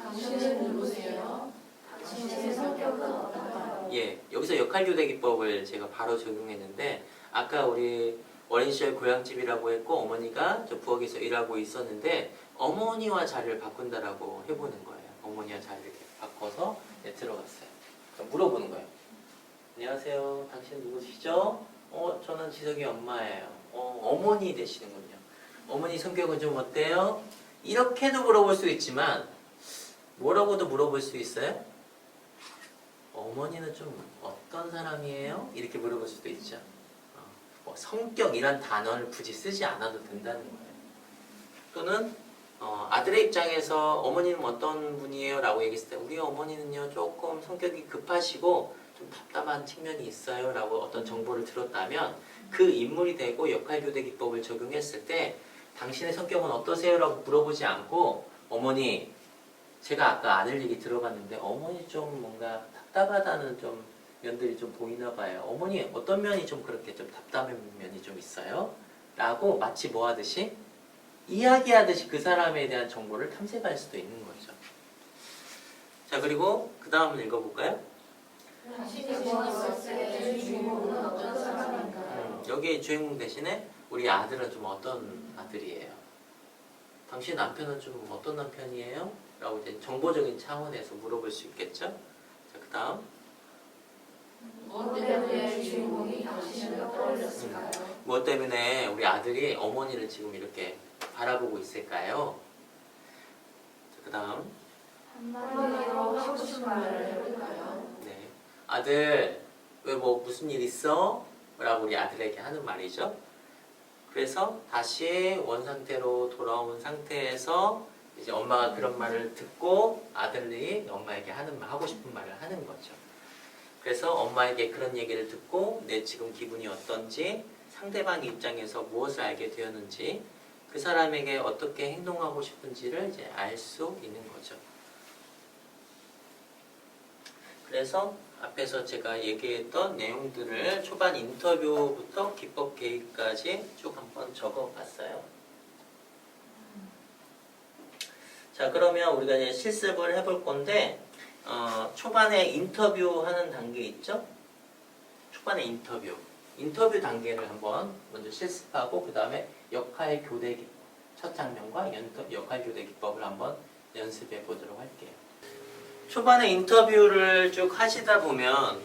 당신은 누구세요? 당신의 성격은 어떤가요? 예, 여기서 역할 교대 기법을 제가 바로 적용했는데, 아까 우리 어린 시절 고향집이라고 했고, 어머니가 저 부엌에서 일하고 있었는데, 어머니와 자리를 바꾼다라고 해보는 거예요. 어머니와 자리를 이렇게 바꿔서 이제 들어갔어요. 그럼 물어보는 거예요. 안녕하세요. 당신 누구시죠? 저는 지석이 엄마예요. 어머니 되시는군요. 어머니 성격은 좀 어때요? 이렇게도 물어볼 수 있지만, 뭐라고도 물어볼 수 있어요? 어머니는 좀 어떤 사람이에요? 이렇게 물어볼 수도 있죠. 성격이란 단어를 굳이 쓰지 않아도 된다는 거예요. 또는 아들의 입장에서 어머니는 어떤 분이에요? 라고 얘기했을 때 우리 어머니는요 조금 성격이 급하시고 좀 답답한 측면이 있어요 라고 어떤 정보를 들었다면 그 인물이 되고 역할교대 기법을 적용했을 때 당신의 성격은 어떠세요? 라고 물어보지 않고 어머니 제가 아까 아들 얘기 들어봤는데 어머니 좀 뭔가 답답하다는 좀 면들이 좀 보이나 봐요. 어머니 어떤 면이 좀 그렇게 좀 답답한 면이 좀 있어요? 라고 마치 뭐 하듯이 이야기하듯이 그 사람에 대한 정보를 탐색할 수도 있는 거죠. 자, 그리고 그 다음을 읽어볼까요? 당신이 보았을 때 주인공은 어떤 사람인가요? 여기 주인공 대신에 우리 아들은 좀 어떤 아들이에요? 당신 남편은 좀 어떤 남편이에요? 라고 이제 정보적인 차원에서 물어볼 수 있겠죠? 자, 그 다음. 무엇 때문에 주인공이 당신을 떠올렸을까요? 무엇 때문에 우리 아들이 어머니를 지금 이렇게 바라보고 있을까요? 그 다음. 한마디로 하고 싶은 말을 해볼까요? 네. 아들, 왜 뭐 무슨 일 있어? 라고 우리 아들에게 하는 말이죠. 그래서 다시 원상태로 돌아온 상태에서 이제 엄마가 그런 말을 듣고 아들이 엄마에게 하고 싶은 말을 하는 거죠. 그래서 엄마에게 그런 얘기를 듣고 내 지금 기분이 어떤지 상대방 입장에서 무엇을 알게 되었는지 그 사람에게 어떻게 행동하고 싶은지를 이제 알 수 있는 거죠. 그래서 앞에서 제가 얘기했던 내용들을 초반 인터뷰부터 기법 계획까지 쭉 한번 적어봤어요. 자, 그러면 우리가 이제 실습을 해볼 건데 초반에 인터뷰하는 단계 있죠? 초반에 인터뷰 단계를 한번 먼저 실습하고 그 다음에 역할 교대 기법, 첫 장면과 역할 교대 기법을 한번 연습해 보도록 할게요. 초반에 인터뷰를 쭉 하시다 보면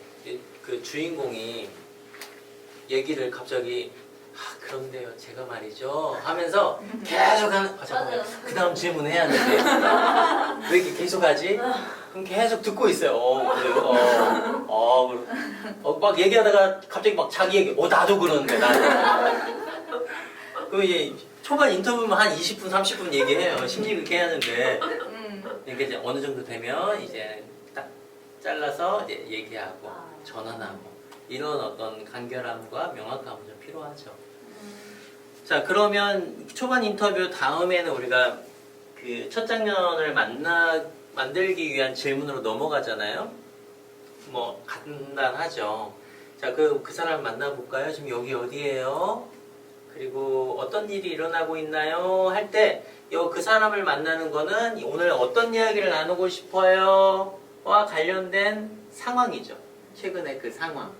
그 주인공이 얘기를 갑자기 그런데요 제가 말이죠 하면서 계속 하는 잠깐만요. 그 다음 질문해야 하는데 왜 이렇게 계속 하지? 그럼 계속 듣고 있어요. 그래요? 막 얘기하다가 갑자기 막 자기 얘기 나도 그러는데 나도 그럼 이제 초반 인터뷰면 한 20분 30분 얘기해요. 심리 그렇게 해야 하는데 그러니까 이제 어느 정도 되면 이제 딱 잘라서 이제 얘기하고 전환하고 이런 어떤 간결함과 명확함은 좀 필요하죠. 자, 그러면 초반 인터뷰 다음에는 우리가 그 첫 장면을 만들기 위한 질문으로 넘어가잖아요. 뭐 간단하죠. 자, 그 사람 만나볼까요? 지금 여기 어디예요? 그리고 어떤 일이 일어나고 있나요? 할 때 그 사람을 만나는 거는 오늘 어떤 이야기를 나누고 싶어요? 와 관련된 상황이죠. 최근의 그 상황.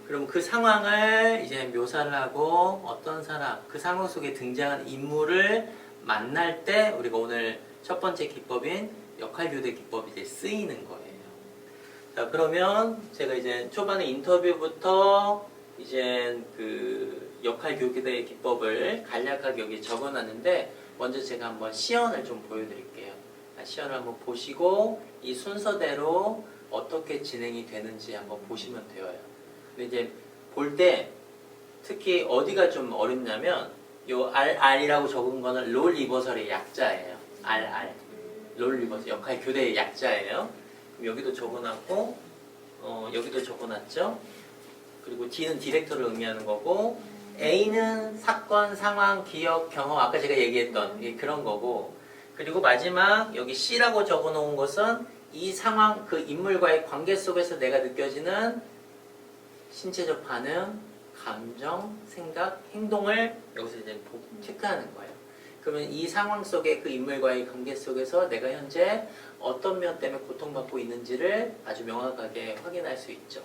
그럼 그 상황을 이제 묘사를 하고 어떤 사람, 그 상황 속에 등장한 인물을 만날 때 우리가 오늘 첫 번째 기법인 역할교대 기법이 이제 쓰이는 거예요. 자, 그러면 제가 이제 초반에 인터뷰부터 이제 그 역할교대 기법을 간략하게 여기 적어놨는데 먼저 제가 한번 시연을 좀 보여드릴게요. 시연을 한번 보시고 이 순서대로 어떻게 진행이 되는지 한번 보시면 돼요. 근데 이제 볼 때 특히 어디가 좀 어렵냐면 요 RR이라고 적은 거는 롤 리버설의 약자예요. RR. 롤 리버설 역할 교대의 약자예요. 여기도 적어놨고 여기도 적어놨죠. 그리고 D는 디렉터를 의미하는 거고 A는 사건, 상황, 기억, 경험 아까 제가 얘기했던 그런 거고 그리고 마지막 여기 C라고 적어놓은 것은 이 상황 그 인물과의 관계 속에서 내가 느껴지는 신체적 반응, 감정, 생각, 행동을 여기서 이제 체크하는 거예요. 그러면 이 상황 속에 그 인물과의 관계 속에서 내가 현재 어떤 면 때문에 고통받고 있는지를 아주 명확하게 확인할 수 있죠.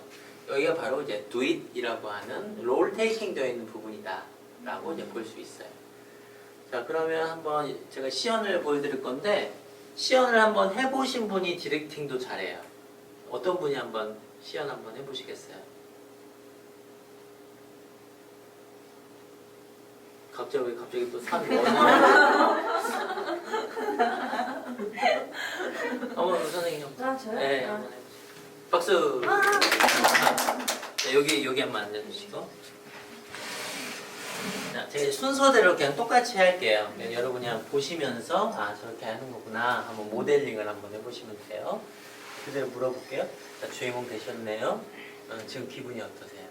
여기가 바로 이제 do it이라고 하는 롤 테이킹 되어 있는 부분이다 라고 이제 볼 수 있어요. 자, 그러면 한번 제가 시연을 보여드릴 건데 시연을 한번 해보신 분이 디렉팅도 잘해요. 어떤 분이 한번 시연 한번 해보시겠어요? 갑자기 또 산 어머 선생님. 아, 저요? 네. 아. 박수. 네, 여기 한번 앉아주시고. 자, 제가 순서대로 그냥 똑같이 할게요. 그냥 여러분이 한번 보시면서 아 저렇게 하는 거구나 한번 모델링을 한번 해보시면 돼요. 그대로 물어볼게요. 자, 주인공 되셨네요. 지금 기분이 어떠세요?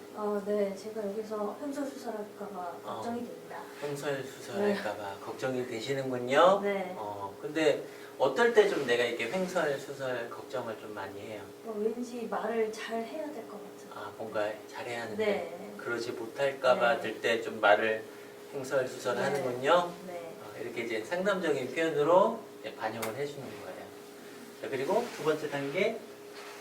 네, 제가 여기서 횡설수설할까봐 걱정이 됩니다. 횡설수설할까봐 걱정이 되시는군요. 네. 근데 어떨 때 좀 내가 이렇게 횡설수설 걱정을 좀 많이 해요? 왠지 말을 잘 해야 될 것 같아요. 아, 뭔가 잘해야 하는데 네. 그러지 못할까봐 네. 들 때 좀 말을 횡설수설 네. 하는군요. 네. 이렇게 이제 상담적인 표현으로 이제 반영을 해주는 거예요. 자, 그리고 두 번째 단계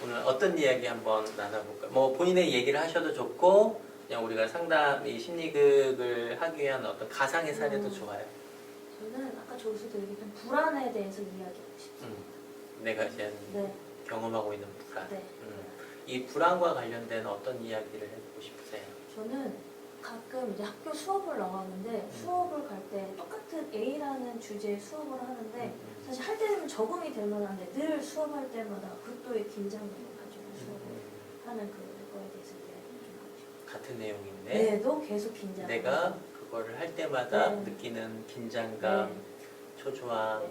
오늘 어떤 이야기 한번 나눠볼까요? 뭐 본인의 얘기를 하셔도 좋고 그냥 우리가 상담, 이 심리극을 하기 위한 어떤 가상의 사례도 좋아요. 저는 아까 저기서도 얘기했던 불안에 대해서 이야기하고 싶습니다. 내가 이제 네. 경험하고 있는 불안. 네. 이 불안과 관련된 어떤 이야기를 해보고 싶으세요? 저는 가끔 이제 학교 수업을 나가는데 수업을 갈 때 똑같은 A라는 주제의 수업을 하는데 사실 할 때 되면 적응이 될 만한데 늘 수업할 때마다 극도의 긴장감을 가지고 수업을 하는 그거에 대해서 이야기 좀 하고 싶어요. 같은 내용인데 네, 너 계속 긴장. 내가 그거를 할 때마다 네. 느끼는 긴장감, 네. 초조함, 네.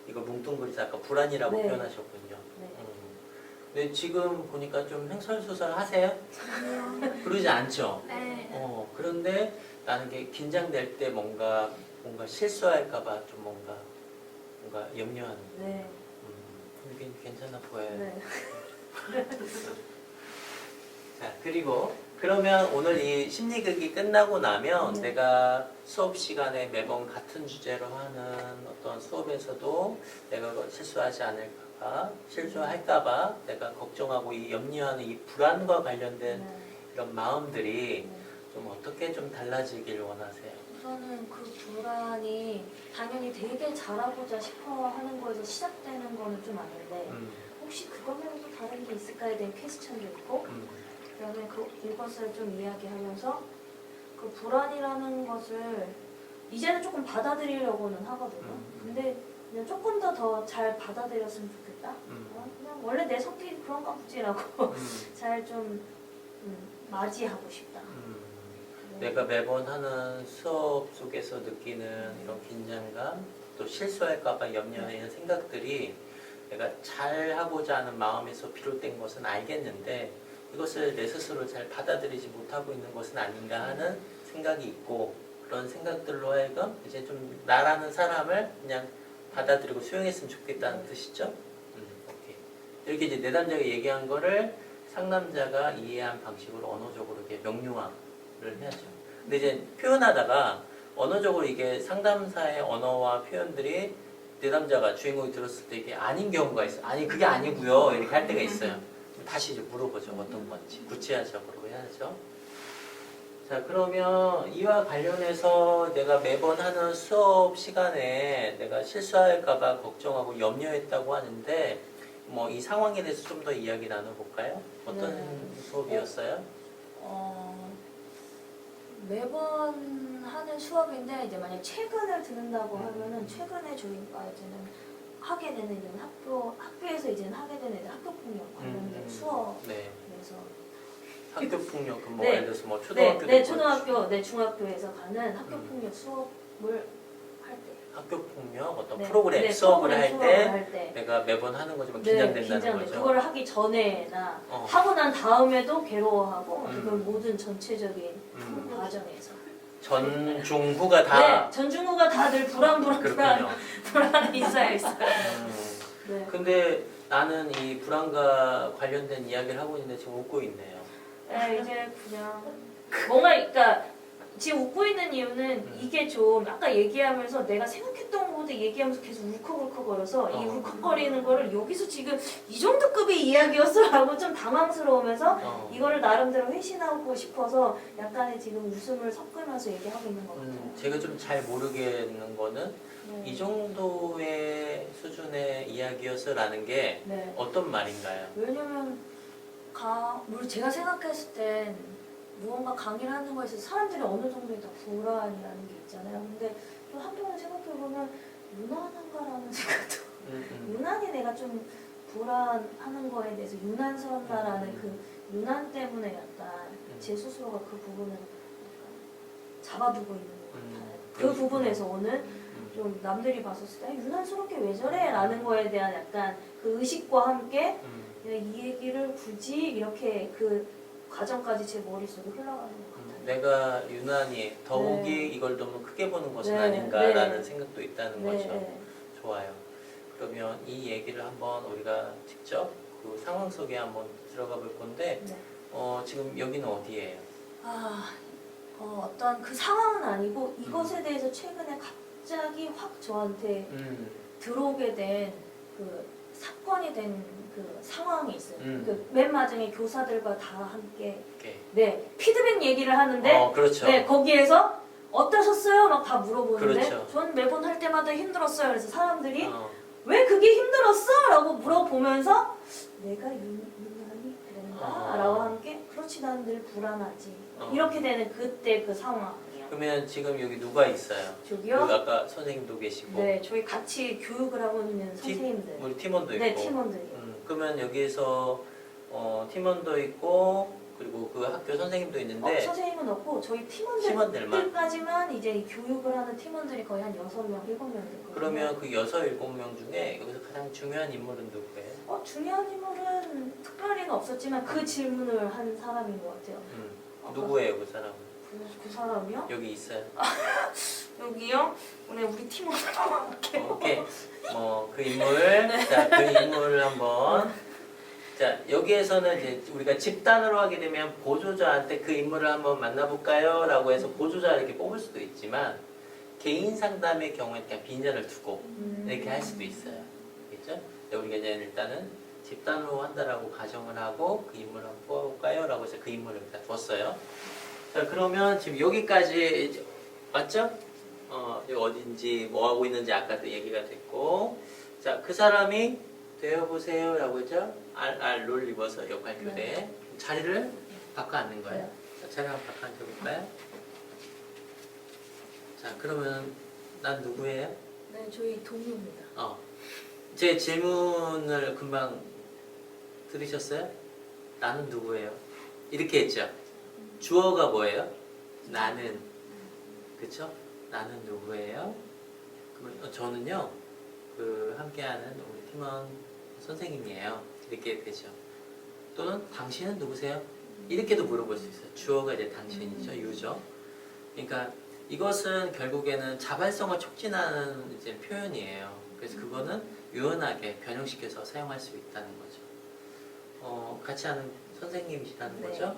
이거 뭉뚱그려서 아까 불안이라고 네. 표현하셨군요. 네. 근데 지금 보니까 좀 횡설수설 하세요? 그러지 않죠? 네. 그런데 나는 게 긴장될 때 뭔가 실수할까봐 좀 뭔가 염려하는 거. 네. 이게 괜찮아 보여요. 네. 자, 그리고 그러면 오늘 이 심리극이 끝나고 나면 네. 내가 수업 시간에 매번 같은 주제로 하는 어떤 수업에서도 내가 실수하지 않을까봐, 실수할까봐 내가 걱정하고 이 염려하는 이 불안과 관련된 네. 이런 마음들이 네. 좀 어떻게 좀 달라지길 원하세요? 우선은 그 불안이 당연히 되게 잘하고자 싶어 하는 거에서 시작되는 거는 좀 아는데 혹시 그거 말고 또 다른 게 있을까에 대한 퀘스천도 있고 그다음에 이것을 좀 이야기하면서 그 불안이라는 것을 이제는 조금 받아들이려고는 하거든요. 근데 그냥 조금 더 잘 받아들였으면 좋겠다. 그냥 원래 내 성격이 그런가 보지라고 잘 좀 맞이하고 싶다. 네. 내가 매번 하는 수업 속에서 느끼는 이런 긴장감, 또 실수할까봐 염려하는 생각들이 내가 잘하고자 하는 마음에서 비롯된 것은 알겠는데 이것을 내 스스로 잘 받아들이지 못하고 있는 것은 아닌가 하는 생각이 있고 그런 생각들로 하여금 이제 좀 나라는 사람을 그냥 받아들이고 수용했으면 좋겠다는 뜻이죠. 오케이. 이렇게 이제 내담자가 얘기한 거를 상담자가 이해한 방식으로 언어적으로 이렇게 명료화를 해야죠. 근데 이제 표현하다가 언어적으로 이게 상담사의 언어와 표현들이 내담자가 주인공이 들었을 때 이게 아닌 경우가 있어요. 아니 그게 아니고요. 이렇게 할 때가 있어요. 다시 이제 물어보죠. 어떤 건지 구체화적으로 해야죠. 자, 그러면 이와 관련해서 내가 매번 하는 수업 시간에 내가 실수할까봐 걱정하고 염려했다고 하는데 뭐 이 상황에 대해서 좀 더 이야기 나눠볼까요? 어떤 네. 수업이었어요? 매번 하는 수업인데 이제 만약 최근을 듣는다고 하면은 최근에 저희가 이제는 하게 되는 이제 학교에서 이제는 하게 되는 이제 학교 폭력 관련된 수업에서 네. 학교 폭력 뭐 네. 예를 들어서 뭐 초등학교 네, 초등학교, 중학교에서 가는 학교 폭력 수업을 할 때. 학교 폭력 어떤 네. 프로그램 네, 수업을 프로그램 할 때 할 때. 내가 매번 하는 거지만 네, 긴장된다는 긴장돼. 거죠. 그걸 하기 전에나 어. 하고 난 다음에도 괴로워하고 음. 그건 모든 전체적인 음. 과정에서. 전중후가 다 네, 전중후가 다들 그렇군요. 불안에 있어요. 네. 근데 나는 이 불안과 관련된 이야기를 하고 있는데 지금 웃고 있네요. 네, 이제 그냥 뭔가 그러니까 지금 웃고 있는 이유는 이게 좀 아까 얘기하면서 내가 생각했던 것보다 얘기하면서 계속 울컥울컥거려서 이 울컥거리는 거를 여기서 지금 이 정도 급의 이야기였어라고 좀 당황스러우면서 이거를 나름대로 회신하고 싶어서 약간의 지금 웃음을 섞으면서 얘기하고 있는 것 같아요. 제가 좀 잘 모르겠는 거는 네. 이 정도의 수준의 이야기여서라는 게 네. 어떤 말인가요? 왜냐면 물론 제가 생각했을 땐 무언가 강의를 하는 거에 있어서 사람들이 어느 정도에 다 불안이라는 게 있잖아요. 근데 또 한편으로 생각해보면 유난한가라는 생각도 유난히 내가 좀 불안하는 거에 대해서 유난스럽다라는 그 유난 때문에 약간 제 스스로가 그 부분을 약간 잡아두고 있는 것 같아요. 그 부분에서 오는 좀 남들이 봤었을 때 유난스럽게 왜 저래? 라는 거에 대한 약간 그 의식과 함께 이 얘기를 굳이 이렇게 그 과정까지 제 머릿속에 흘러가는 것 같아요. 내가 유난히 더욱이 네. 이걸 너무 크게 보는 것은 네. 아닌가라는 네. 생각도 있다는 네, 거죠. 네. 좋아요. 그러면 이 얘기를 한번 우리가 직접 그 상황 속에 한번 들어가 볼 건데 네. 지금 여기는 어디예요? 어떤 그 상황은 아니고 이것에 대해서 최근에 갑자기 확 저한테 들어오게 된 그 사건이 된 그 상황이 있어요. 그 맨 마지막에 교사들과 다 함께 네 피드백 얘기를 하는데 그렇죠. 네 거기에서 어떠셨어요? 막 다 물어보는데 그렇죠. 전 매번 할 때마다 힘들었어요. 그래서 사람들이 왜 그게 힘들었어? 라고 물어보면서 내가 유난히 그런가? 라고 함께 그렇지 난 늘 불안하지 이렇게 되는 그때 그 상황이요. 그러면 지금 여기 누가 있어요? 저기요? 그 아까 선생님도 계시고 네 저희 같이 교육을 하고 있는 선생님들 우리 팀원도 있고 네 팀원들이요. 그러면 여기에서 팀원도 있고 그리고 그 학교 선생님도 있는데 선생님은 없고 저희 팀원들만. 팀원들까지만 이제 이 교육을 하는 팀원들이 거의 한 6명, 7명 됐거든요. 그러면 그 6, 7명 중에 여기서 가장 중요한 인물은 누구예요? 중요한 인물은 특별히는 없었지만 그 질문을 한 사람인 것 같아요. 누구예요 그 사람은? 그 사람이요? 여기 있어요. 여기요? 오늘 우리 팀원을 볼게요. 오케이. 그 인물. 자, 그 인물을 한번. 자, 여기에서는 이제 우리가 집단으로 하게 되면 보조자한테 그 인물을 한번 만나볼까요? 라고 해서 보조자 이렇게 뽑을 수도 있지만 개인 상담의 경우에 그냥 빈자를 두고 이렇게 할 수도 있어요. 알겠죠? 우리가 이제 일단은 집단으로 한다라고 가정을 하고 그 인물을 한번 뽑아볼까요? 라고 해서 그 인물을 일단 뒀어요. 자, 그러면 지금 여기까지 맞죠? 여기 어딘지 뭐 하고 있는지 아까도 얘기가 됐고, 자, 그 사람이 되어보세요 라고 했죠? 롤 입어서 역할교대. 네. 자리를 바꿔 앉는 거예요. 네. 자, 자리 한번 바꿔 앉아볼까요? 자, 그러면 난 누구예요? 네, 저희 동료입니다. 제 질문을 금방 들으셨어요? 나는 누구예요? 이렇게 했죠? 주어가 뭐예요? 나는. 그쵸? 나는 누구예요? 그러면 저는요, 그 함께하는 우리 팀원 선생님이에요. 이렇게 되죠. 또는 당신은 누구세요? 이렇게도 물어볼 수 있어요. 주어가 이제 당신이죠. 유죠. 그러니까 이것은 결국에는 자발성을 촉진하는 이제 표현이에요. 그래서 그거는 유연하게 변형시켜서 사용할 수 있다는 거죠. 같이 하는 선생님이시라는 네. 거죠.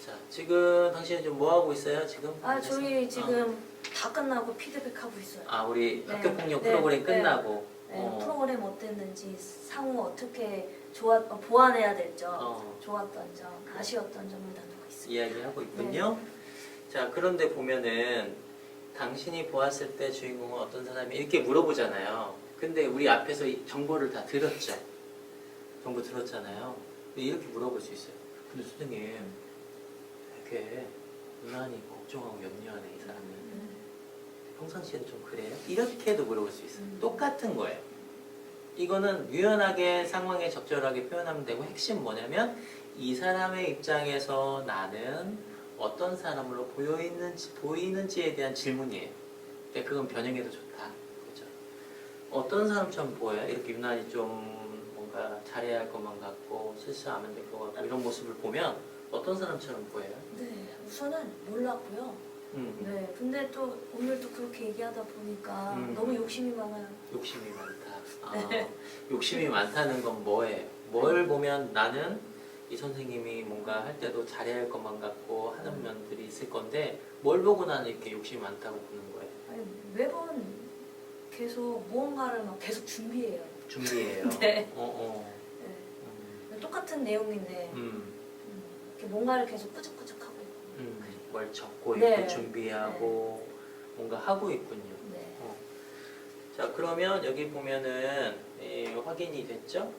자, 지금 당신은 지금 뭐 하고 있어요? 지금? 저희 지금 다 끝나고 피드백하고 있어요. 우리 네. 학교폭력 네. 프로그램 네. 끝나고. 네, 프로그램 어땠는지 상호 어떻게 보완해야 될지 좋았던 점, 아쉬웠던 점을 나누고 있습니다. 이야기하고 있군요. 자, 그런데 보면은 당신이 보았을 때 주인공은 어떤 사람이 이렇게 물어보잖아요. 근데 우리 앞에서 이 정보를 다 들었죠. 정보 들었잖아요. 근데 이렇게 물어볼 수 있어요. 근데 선생님, 이렇게 유난히 걱정하고 염려하네 이 사람은. 평상시에도 좀 그래요? 이렇게도 물어볼 수 있어요. 똑같은 거예요. 이거는 유연하게 상황에 적절하게 표현하면 되고 핵심 뭐냐면 이 사람의 입장에서 나는 어떤 사람으로 보이는지에 대한 질문이에요. 근데 그건 변형해도 좋다. 그렇죠? 어떤 사람처럼 보여요? 이렇게 유난히 좀 뭔가 잘해야 할 것만 같고 실수하면 될 것 같고 이런 모습을 보면 어떤 사람처럼 보여요? 네, 우선은 몰랐고요. 네, 근데 또 오늘 또 그렇게 얘기하다 보니까 너무 욕심이 많아요. 욕심이 많다. 욕심이 많다는 건 뭐예요? 뭘 보면 나는 이 선생님이 뭔가 할 때도 잘해야 할 것만 같고 하는 면들이 있을 건데 뭘 보고 나는 이렇게 욕심이 많다고 보는 거예요? 아니, 매번 계속 무언가를 막 계속 준비해요. 준비해요. 네. 네. 똑같은 내용인데 이렇게 뭔가를 계속 끄적끄적하고 있고. 뭘 적고 네. 있고 준비하고 뭔가 하고 있군요. 네. 자, 그러면 여기 보면은 확인이 됐죠?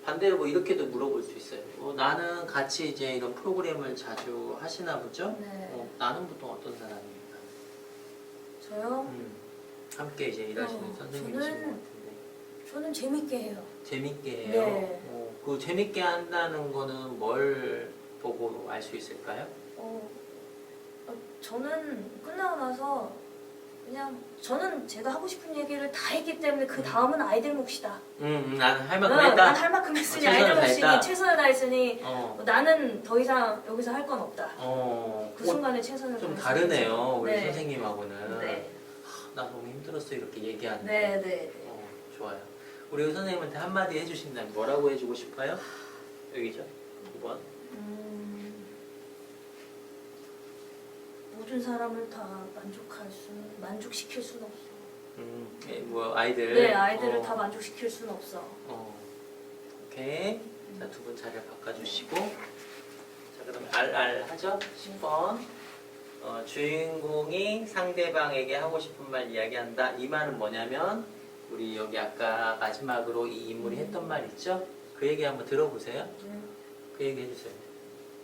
반대로 뭐 이렇게도 물어볼 수 있어요. 나는 같이 이제 이런 프로그램을 자주 하시나 보죠? 네. 나는 보통 어떤 사람입니까? 저요? 함께 이제 일하시는 선생님이신 것 같은데. 저는 재밌게 해요. 재밌게 해요. 네. 그 재밌게 한다는 거는 뭘 보고 알 수 있을까요? 저는 끝나고 나서 그냥 저는 제가 하고 싶은 얘기를 다 했기 때문에 그 다음은 아이들 몫이다. 나는 할 만큼 난 했다. 할 만큼 했으니 최선을 아이들 몫이니 다했다. 최선을 다했으니 어. 나는 더 이상 여기서 할 건 없다. 그 뭐 순간에 최선을 좀 다했으니. 다르네요. 우리 네. 선생님하고는. 네. 나 너무 힘들었어 이렇게 얘기하는. 네, 네. 좋아요. 우리 선생님한테 한마디 해주신다면 뭐라고 해주고 싶어요? 여기죠? 2번. 모든 사람을 다 만족시킬 수는 없어. 뭐 아이들. 네, 아이들을 다 만족시킬 수는 없어. 오케이. 자, 두 분 자리를 바꿔주시고. 자, 그다음에 RR 하죠? 10번. 주인공이 상대방에게 하고 싶은 말 이야기한다. 이 말은 뭐냐면 우리 여기 아까 마지막으로 이 인물이 했던 말 있죠? 그 얘기 한번 들어보세요. 그 얘기 해주세요.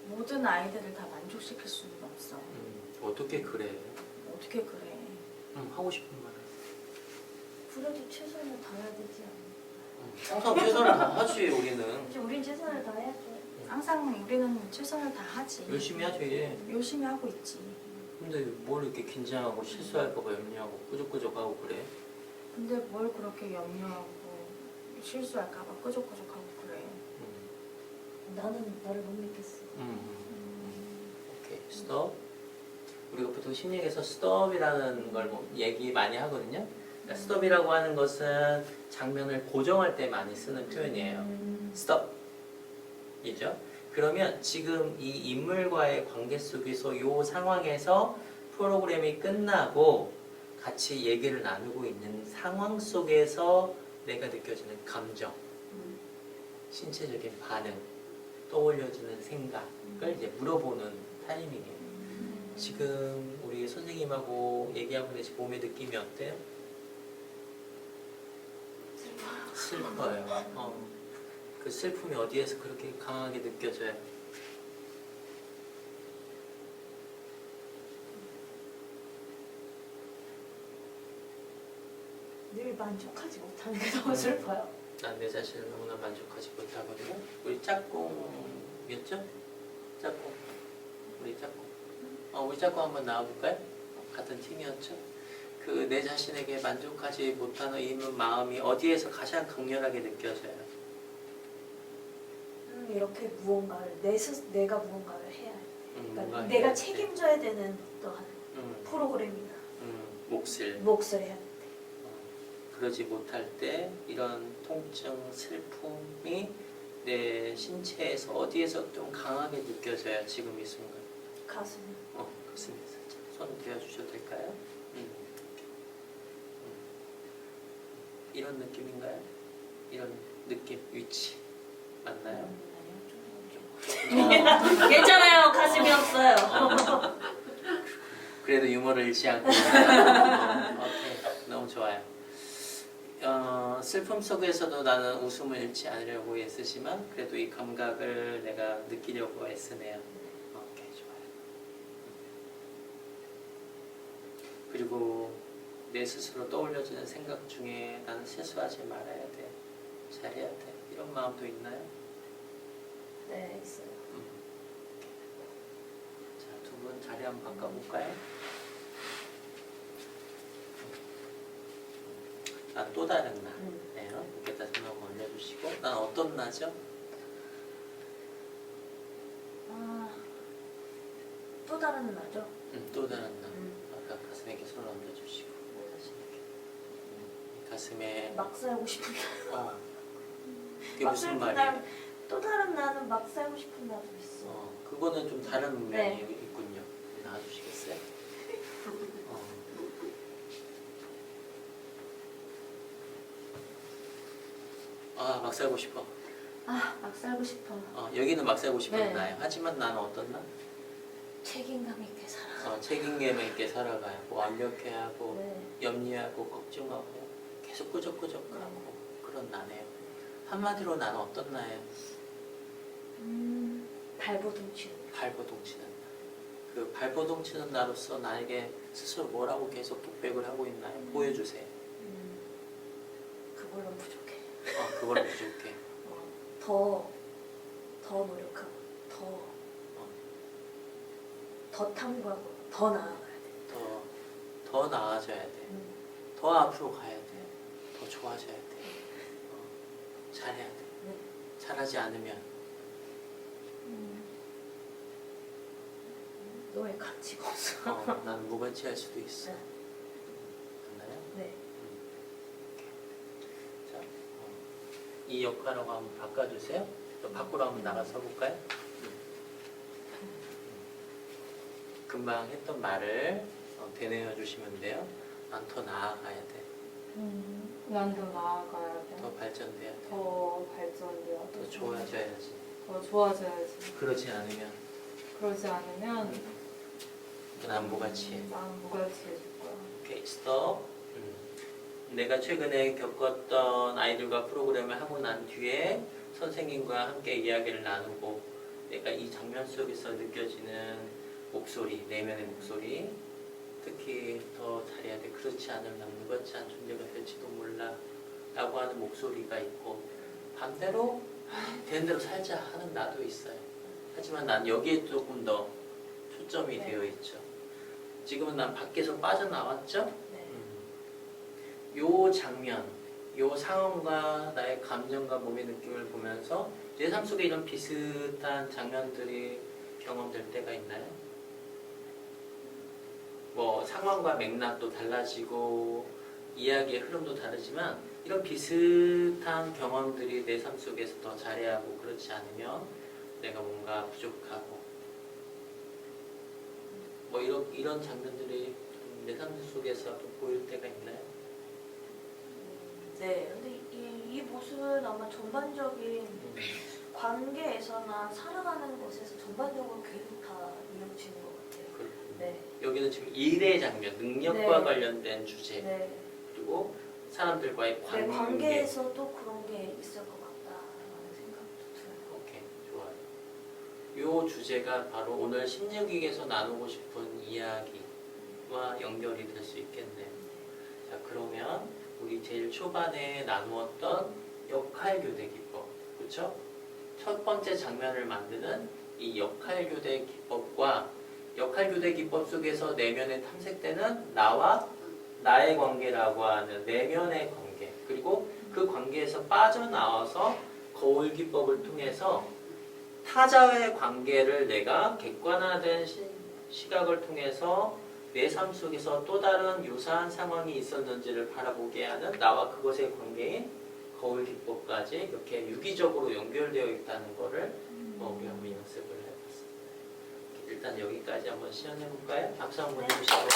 모든 아이들을 다 만족시킬 수는 없어. 어떻게 그래? 어떻게 그래? 하고 싶은 말. 그래도 최선을 다해야 되지 않나? 항상 최선을 다 하지 우리는. 이제 우린 최선을 다해야죠. 항상 우리는 최선을 다 하지. 열심히 하죠 이제. 열심히 하고 있지. 근데 뭘 이렇게 긴장하고 실수할까봐 염려하고 꾸적꾸적하고 그래? 근데 뭘 그렇게 염려하고 실수할까봐 끄적끄적하고 그래. 나는 너를 못 믿겠어. 오케이 스톱. 우리가 보통 심리학에서 스톱이라는 걸 뭐 얘기 많이 하거든요. 그러니까 스톱이라고 하는 것은 장면을 고정할 때 많이 쓰는 표현이에요. 스톱 이죠. 그러면 지금 이 인물과의 관계 속에서 이 상황에서 프로그램이 끝나고 같이 얘기를 나누고 있는 상황 속에서 내가 느껴지는 감정, 신체적인 반응, 떠올려지는 생각을 이제 물어보는 타이밍이에요. 지금 우리 선생님하고 얘기하고 계신 몸의 느낌이 어때요? 슬퍼요. 그 슬픔이 어디에서 그렇게 강하게 느껴져요? 늘 만족하지 못하는 게 너무 슬퍼요. 난 내 자신을 너무나 만족하지 못하거든요. 우리 짝꿍이었죠? 짝꿍. 우리 짝꿍. 우리 짝꿍 한번 나와볼까요? 같은 팀이었죠? 그 내 자신에게 만족하지 못하는 이 마음이 어디에서 가장 강렬하게 느껴져요? 이렇게 무언가를 내가 무언가를 해야 해. 그러니까 뭔가 내가 해야 돼. 책임져야 되는 어떠한 음, 프로그램이나 몫을 해야 돼. 그러지 못할 때 이런 통증, 슬픔이 내 신체에서 어디에서 좀 강하게 느껴져요? 지금 이 순간. 가슴. 가슴에 살짝 손 대어주셔도 될까요? 이런 느낌인가요? 이런 느낌, 위치 맞나요? 괜찮아요. 가슴이 없어요. 그래도 유머를 잃지 않고 오케이. 너무 좋아요. 슬픔 속에서도 나는 웃음을 잃지 않으려고 애쓰지만 그래도 이 감각을 내가 느끼려고 애쓰네요. 오케이, 좋아요. 그리고 내 스스로 떠올려지는 생각 중에 나는 실수하지 말아야 돼, 잘해야 돼, 이런 마음도 있나요? 네, 있어요. 자, 두 분 자리 한번 바꿔볼까요? 난 또 다른 나. 네, 이렇게 손 한번 올려주시고. 난 어떤 나죠? 또 다른 나죠? 또 다른 나. 아까 가슴에 이렇게 손을 얹어주시고 다시 이렇게. 가슴에 막 살고 싶은 날. 그게 막 무슨 살고 말이에요? 날, 또 다른 나는 막 살고 싶은 날도 있어. 그거는 좀 다른 면이 네. 있군요. 나와주시겠어요? 막 살고 싶어. 막 살고 싶어. 여기는 막 살고 싶은 네. 나예요. 하지만 나는 어떤 나? 책임감 있게 살아. 책임감 있게 살아가야 하고 완벽해야 하고 네. 염려하고 걱정하고 계속 끄적끄적하고 그런 나네요. 한마디로 나는 어떤 나예요? 발버둥치는. 발버둥치는 나. 그 발버둥치는 나로서 나에게 스스로 뭐라고 계속 독백을 하고 있나요? 보여주세요. 그걸로 부족해. 그걸 부족해. 더 노력하고 더 탐구하고 더 나아가야 돼. 더 나아져야 돼. 더 앞으로 가야 돼. 더 좋아져야 돼. 잘해야 돼. 잘하지 않으면 너의 가치가 없어. 나는 무가치할 수도 있어. 네. 맞나요? 네. 자, 이 역할하고 한번 바꿔주세요. 또 밖으로 한번 나가서 볼까요? 금방 했던 말을 되뇌어 주시면 돼요. 난 더 나아가야 돼. 난 더 나아가야 돼. 더 발전돼야 돼. 더 발전돼야 돼. 더 좋아져야지. 더 좋아져야지. 그러지 않으면 그러지 않으면 난 무가치해. 난 무가치해질 거야. 오케이, 스톱. 내가 최근에 겪었던 아이들과 프로그램을 하고 난 뒤에 선생님과 함께 이야기를 나누고 내가 이 장면 속에서 느껴지는 목소리, 내면의 목소리, 특히 더 잘해야 돼. 그렇지 않으면 난 무가치한 존재가 될지도 몰라 라고 하는 목소리가 있고, 반대로 되는 대로 살자 하는 나도 있어요. 하지만 난 여기에 조금 더 초점이 되어 있죠. 지금은 난 밖에서 빠져나왔죠? 네. 요 장면, 요 상황과 나의 감정과 몸의 느낌을 보면서 내 삶 속에 이런 비슷한 장면들이 경험될 때가 있나요? 뭐 상황과 맥락도 달라지고 이야기의 흐름도 다르지만 이런 비슷한 경험들이 내 삶 속에서 더 잘해야 하고, 그렇지 않으면 내가 뭔가 부족하고 뭐 이런 장면들이 내 삶 속에서 또 보일 때가 있나요? 네. 근데 이 모습은 아마 전반적인 관계에서나 살아가는 것에서 전반적으로 계속 다 이어지는 것 같아요. 그렇군요. 네. 여기는 지금 일의 장면, 능력과 네. 관련된 주제, 네. 그리고 사람들과의 관계. 내 관계에서도 그런 게 있을 것 같다라는 생각도 들어요. 오케이, 좋아요. 요 주제가 바로 오늘 16기에서 나누고 싶은 이야기와 연결이 될 수 있겠네요. 자, 그러면 우리 제일 초반에 나누었던 역할교대 기법, 그렇죠? 첫 번째 장면을 만드는 이 역할교대 기법과 역할교대 기법 속에서 내면에 탐색되는 나와 나의 관계라고 하는 내면의 관계, 그리고 그 관계에서 빠져나와서 거울 기법을 통해서 타자와의 관계를 내가 객관화된 시각을 통해서 내 삶 속에서 또 다른 유사한 상황이 있었는지를 바라보게 하는 나와 그것의 관계인 거울 기법까지 이렇게 유기적으로 연결되어 있다는 것을 우리 한번 연습을 해봤습니다. 일단 여기까지 한번 시연해볼까요? 박수 한번 해주시고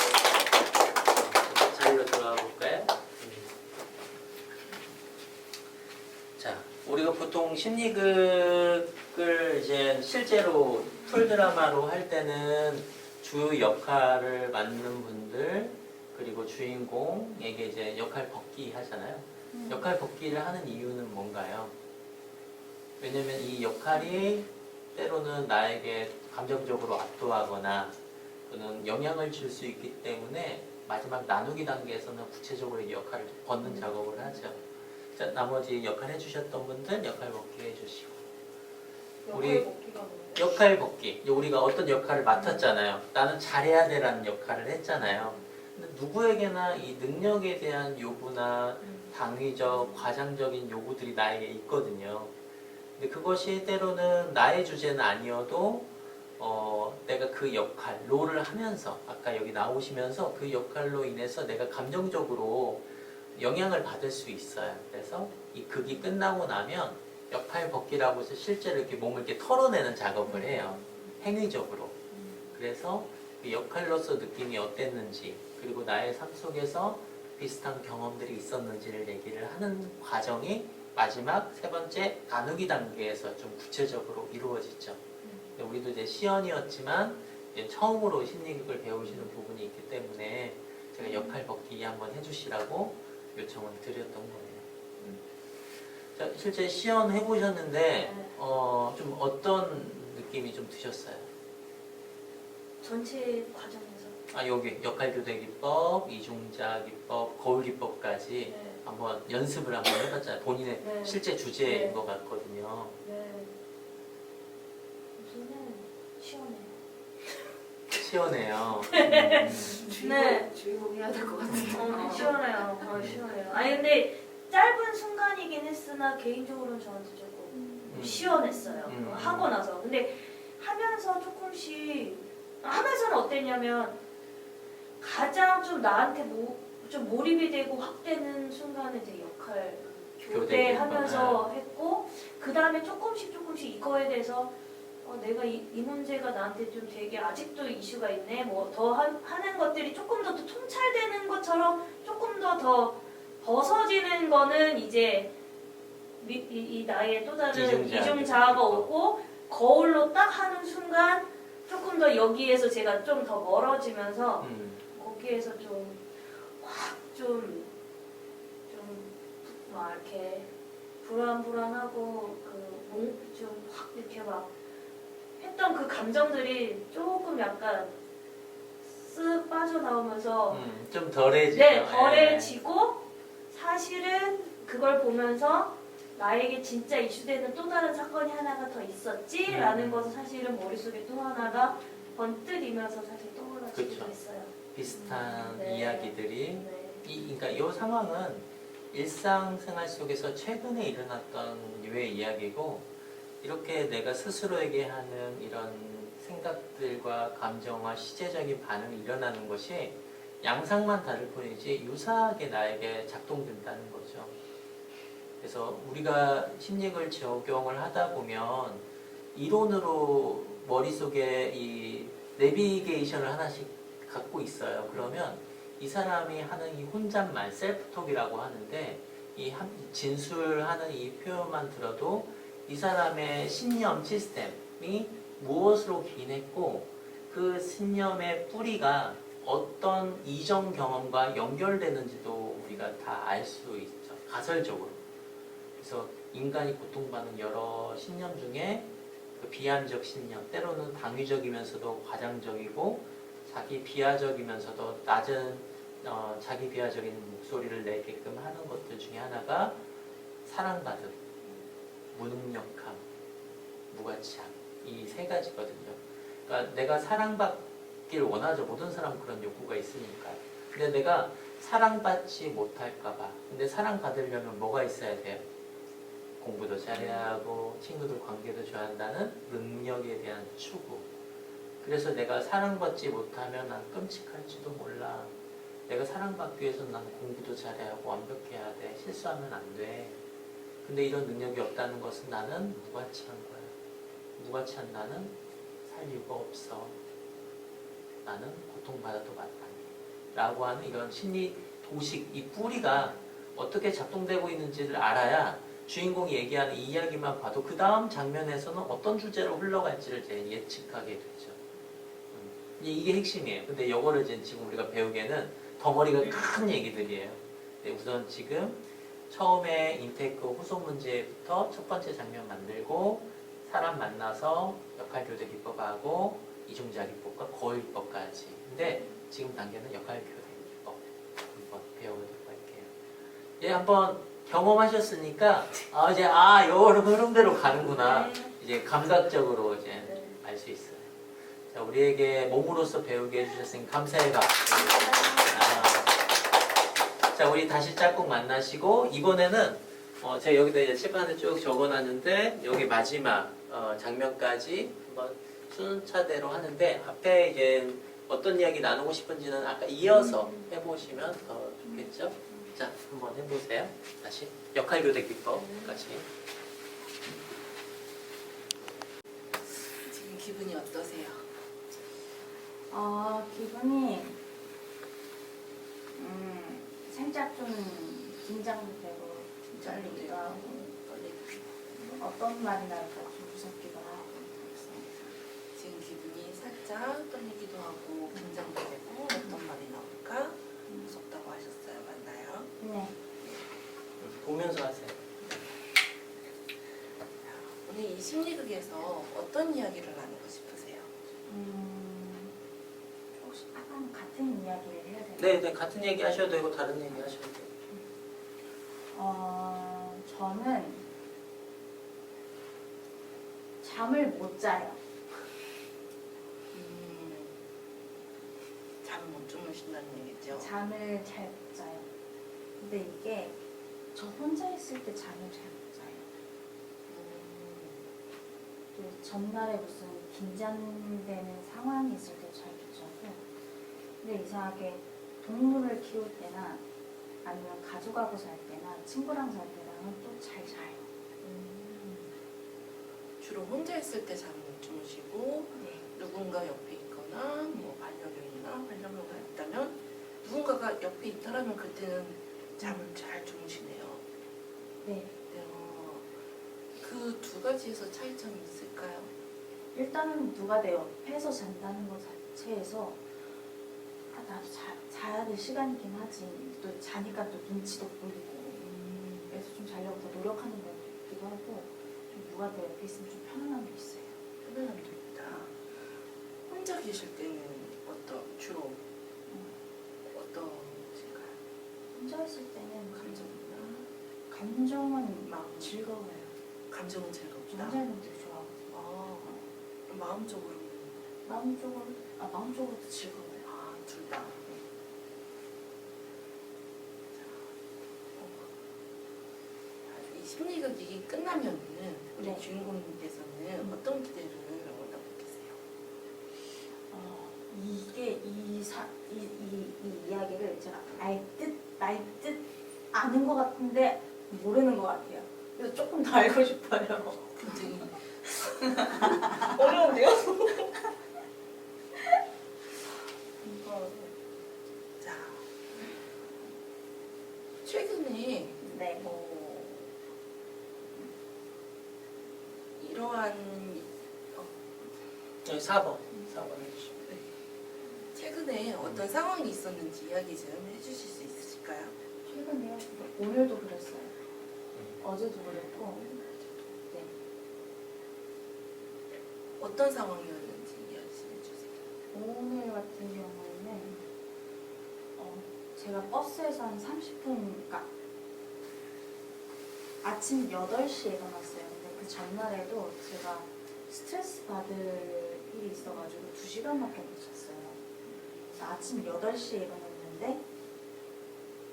자리로 돌아가 볼까요? 자, 우리가 보통 심리극을 이제 실제로 풀드라마로 할 때는 주 역할을 맡는 분들, 그리고 주인공에게 이제 역할 벗기 하잖아요. 역할 벗기를 하는 이유는 뭔가요? 왜냐면 이 역할이 때로는 나에게 감정적으로 압도하거나 또는 영향을 줄 수 있기 때문에 마지막 나누기 단계에서는 구체적으로 이 역할을 벗는 작업을 하죠. 자, 나머지 역할 해주셨던 분들 역할 벗기 해주시고. 우리 역할 벗기. 우리가 어떤 역할을 맡았잖아요. 나는 잘해야 돼라는 역할을 했잖아요. 근데 누구에게나 이 능력에 대한 요구나 당위적, 과장적인 요구들이 나에게 있거든요. 근데 그것이 때로는 나의 주제는 아니어도 내가 그 역할, 롤을 하면서 아까 여기 나오시면서 그 역할로 인해서 내가 감정적으로 영향을 받을 수 있어요. 그래서 이 극이 끝나고 나면 역할 벗기라고 해서 실제로 이렇게 몸을 이렇게 털어내는 작업을 해요. 행위적으로. 그래서 그 역할로서 느낌이 어땠는지, 그리고 나의 삶 속에서 비슷한 경험들이 있었는지를 얘기를 하는 과정이 마지막 세 번째 나누기 단계에서 좀 구체적으로 이루어지죠. 우리도 이제 시연이었지만 이제 처음으로 심리극을 배우시는 부분이 있기 때문에 제가 역할 벗기 한번 해주시라고 요청을 드렸던 거예요. 자, 실제 시연 해보셨는데 좀 어떤 느낌이 좀 드셨어요? 전체 과정에서. 여기 역할교대 기법, 이중자 기법, 거울 기법까지 네. 한번 연습을 한번 해봤잖아요. 본인의 네. 실제 주제인 네. 것 같거든요. 네. 우선은 시원해요. 시원해요. 네. 주인공 해야 될 것 같아요. 시원해요. 시원해요. 아니 근데 짧은 순간이긴 했으나 개인적으로는 저한테 조금 시원했어요. 하고 나서. 근데 하면서 조금씩 하면서는 어땠냐면 가장 좀 나한테 좀 몰입이 되고 확 되는 순간은 제 역할 교대하면서 했고, 그 다음에 조금씩 이거에 대해서 내가 이 문제가 나한테 좀 되게 아직도 이슈가 있네. 뭐 더 하는 것들이 조금 더 통찰되는 것처럼 조금 더 벗어지는 거는 이제 이 나의 또 다른 이중자아가 오고 거울로 딱 하는 순간 조금 더 여기에서 제가 좀 더 멀어지면서 거기에서 좀 확 막 이렇게 불안하고 좀 확 이렇게 막 했던 그 감정들이 조금 약간 쓱 빠져나오면서 좀 덜해지죠. 네, 덜해지고 사실은 그걸 보면서 나에게 진짜 이슈되는 또 다른 사건이 하나가 더 있었지라는 것은 사실은 머릿속에 또 하나가 번뜩이면서 사실 떠올라지기도 그쵸. 했어요. 비슷한 네. 이야기들이 네. 그러니까 이 상황은 일상생활 속에서 최근에 일어났던 유의 이야기고, 이렇게 내가 스스로에게 하는 이런 생각들과 감정과 시제적인 반응이 일어나는 것이 양상만 다를 뿐이지 유사하게 나에게 작동된다는 거죠. 그래서 우리가 심리학을 적용을 하다 보면 이론으로 머릿속에 이 내비게이션을 하나씩 갖고 있어요. 그러면 이 사람이 하는 이 혼잣말, 셀프톡이라고 하는데, 이 진술하는 이 표현만 들어도 이 사람의 신념 시스템이 무엇으로 기인했고, 그 신념의 뿌리가 어떤 이전 경험과 연결되는지도 우리가 다 알 수 있죠. 가설적으로. 그래서 인간이 고통받는 여러 신념 중에 그 비합리적 신념, 때로는 당위적이면서도 과장적이고 자기 비하적이면서도 낮은 자기 비하적인 목소리를 내게끔 하는 것들 중에 하나가 사랑받음, 무능력함, 무가치함, 이 세 가지거든요. 그러니까 내가 사랑받길 원하죠. 모든 사람은 그런 욕구가 있으니까. 근데 내가 사랑받지 못할까봐. 근데 사랑받으려면 뭐가 있어야 돼요? 공부도 잘해야 하고 친구들 관계도 줘야 한다는 능력에 대한 추구. 그래서 내가 사랑받지 못하면 난 끔찍할지도 몰라. 내가 사랑받기 위해서는 난 공부도 잘해야 하고 완벽해야 돼. 실수하면 안 돼. 근데 이런 능력이 없다는 것은 나는 무가치한 거야. 무가치한 나는 살 이유가 없어. 나는 고통받아도 마땅해. 라고 하는 이런 심리 도식, 이 뿌리가 어떻게 작동되고 있는지를 알아야 주인공이 얘기하는 이 이야기만 봐도 그 다음 장면에서는 어떤 주제로 흘러갈지를 이제 예측하게 되죠. 이게 핵심이에요. 근데 이거를 이제 지금 우리가 배우기에는 덩어리가 큰 얘기들이에요. 우선 지금 처음에 인테이크 후속 문제부터 첫 번째 장면 만들고 사람 만나서 역할교대 기법하고 이중자 기법과 거울 기법까지. 근데 지금 단계는 역할교대 기법 한번 배워보도록 할게요. 예, 한번 경험하셨으니까 이제 요 흐름대로 가는구나. 네. 이제 감각적으로 이제 네. 알 수 있어요. 자, 우리에게 몸으로서 배우게 해주셨으니 감사의 박수. 자, 우리 다시 짝꿍 만나시고 이번에는 제가 여기다 이제 칠판에 쭉 적어놨는데 여기 마지막 장면까지 한번 순차대로 하는데 앞에 이제 어떤 이야기 나누고 싶은지는 아까 이어서 해보시면 더 좋겠죠? 자, 한번 해보세요. 다시 역할교대 기법까지. 지금 기분이 어떠세요? 기분이 살짝 좀 긴장도 되고 떨리기도 하고 어떤 말이 나올까 좀 무섭기도 하고 지금 기분이 살짝 떨리기도 하고 긴장도 되고 어떤 말이 나올까 무섭다고 하셨어요. 맞나요? 네. 보면서 하세요. 오늘 이 심리극에서 어떤 이야기를 나누고 싶으세요? 혹시 아까랑 같은 이야기를 해야 되나요? 네, 같은 얘기 하셔도 되고 다른 얘기 하셔도 돼요. 저는 잠을 못 자요. 잠을 못 주무신다는 얘기죠? 잠을 잘 못 자요. 근데 이게 저 혼자 있을 때 잠을 잘 못 자요. 또 전날에 무슨 긴장되는 상황이 있을 때 잘 못 자고. 근데 이상하게 동물을 키울 때나 아니면 가족하고 살 때나 친구랑 살 때랑은 또 잘 자요. 주로 혼자 있을 때 잠을 못 주무시고 네. 누군가 옆에 있거나 뭐 반려견이나 반려묘가 있다면 누군가가 옆에 있다라면 그때는 잠을 잘 주무시네요. 네. 그 두 가지에서 차이점이 있을까요? 일단은 누가 내 옆에서 잔다는 것 자체에서 나도 자야 될 시간이긴 하지. 또 자니까 또 눈치도 보이고 그래서 좀 자려고 더 노력하는 것 같기도 하고 좀 누가 내 옆에 있으면 좀 편안한 게 있어요. 편안함도 있다. 혼자 계실 때는 주로 어떠실까요? 혼자 있을 때는 감정이나 감정은 마음, 즐거워요. 감정은 저 즐겁다. 혼자 있는 데 좋아하고 마음적으로 마음적으로도 즐거워요. 둘 다. 이 심리극이 끝나면은 우리 네. 주인공님께서는 어떤 기대를 하고 계세요? 이게 이 이야기를 제가 알 듯 아는 것 같은데 모르는 것 같아요. 그래서 조금 더 알고 싶어요. 굉장히 어려운데요? 자, 최근에 네. 이러한 여기 4번 해주시면. 최근에 어떤 상황이 있었는지 이야기 좀 해주실 수 있으실까요? 최근에요? 오늘도 그랬어요. 어제도 그랬고. 네. 어떤 상황이었는지 이야기 좀 해주세요. 오늘 같은 경우에는 제가 버스에서 한 30분, 그러니까 아침 8시에 일어났어요. 근데 그 전날에도 제가 스트레스 받을 일이 있어가지고 2시간밖에 못 잤어요. 그래서 아침 8시에 일어났는데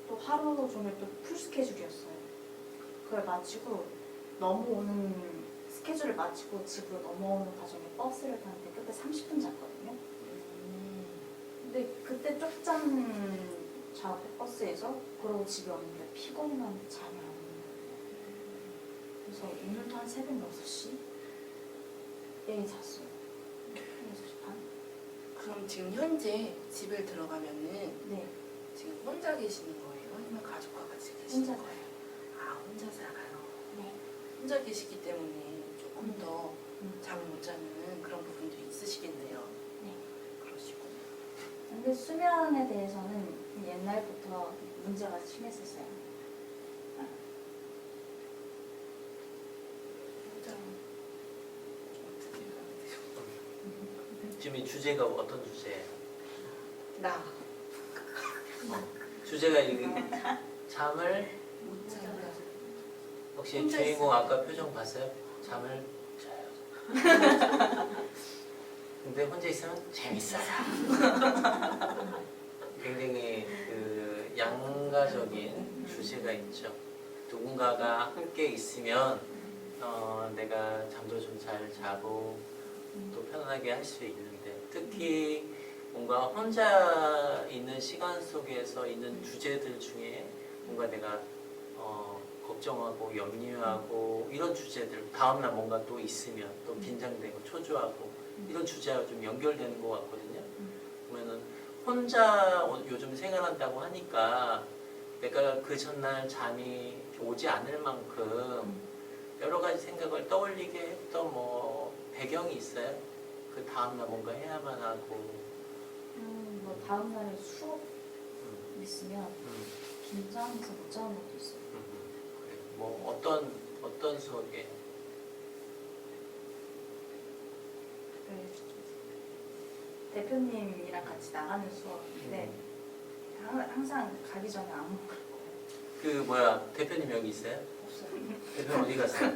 또 하루 종일 또 풀 스케줄이었어요. 그걸 마치고 넘어오는 스케줄을 마치고 집으로 넘어오는 과정에 버스를 타는데 그때 30분 잤거든요. 근데 그때 쪽잠 자고 버스에서 그러고 집에 왔는데 피곤한데 잠이 안 오는 거예요. 그래서 오늘도 한 새벽 6시에 잤어요. 6시 반? 그럼 지금 현재 집에 들어가면은 네, 지금 혼자 계시는 거예요? 아니면 가족과 같이 계시는 혼자 거예요? 혼자 살아요. 네. 혼자 계시기 때문에 조금 더 음. 잠을 못 자는 그런 부분도 있으시겠네요. 네. 그러시군요. 근데 수면에 대해서는 옛날부터 문제가 심했었어요. 혼자 어떻게 해야 돼요? 지금 이 주제가 어떤 주제예요? 나 주제가 이 잠을 못 자요. 혹시 혼자 주인공 있어요. 아까 표정 봤어요? 잠을 자요. 근데 혼자 있으면 재밌어요. 굉장히 그 양가적인 주제가 있죠. 누군가가 함께 있으면 내가 잠도 좀 잘 자고 또 편안하게 할 수 있는데 특히 뭔가 혼자 있는 시간 속에서 있는 주제들 중에 뭔가 내가 걱정하고 염려하고 이런 주제들 다음날 뭔가 또 있으면 또 긴장되고 초조하고 이런 주제와 좀 연결되는 것 같거든요. 보면은 혼자 요즘 생활한다고 하니까 내가 그 전날 잠이 오지 않을 만큼 여러 가지 생각을 떠올리게 했던 뭐 배경이 있어요? 그 다음날 뭔가 해야만 하고 뭐 다음 날에 수업 있으면 음, 긴장해서 못 자는 것도 있어요. 그래. 뭐 어떤 수업이에요? 대표님이랑 같이 나가는 수업인데 항상 가기 전에 안무 갈 거예요. 그 뭐야 대표님 여기 있어요? 없어요. 대표님 어디 갔어요?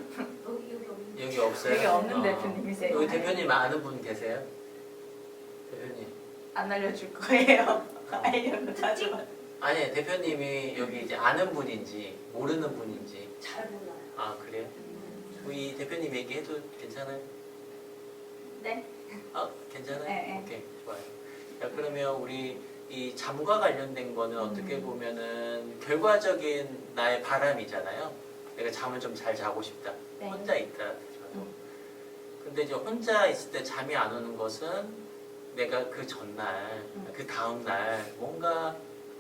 여기 없는. 여기 없어요? 여기 없는 대표님이세요. 여기 대표님 아는 분 계세요? 대표님. 안 알려줄 거예요. 알려면 자주. 아니 대표님이 여기 이제 아는 분인지 모르는 분인지. 잘 몰라요. 아 그래요? 우리 대표님 얘기해도 괜찮아요? 네. 괜찮아요? 네. 오케이 좋아요. 자 그러면 우리 이 잠과 관련된 거는 어떻게 보면은 결과적인 나의 바람이잖아요. 내가 잠을 좀 잘 자고 싶다. 네. 혼자 있다. 저도. 근데 이제 혼자 있을 때 잠이 안 오는 것은 내가 그 전날, 그 다음날 뭔가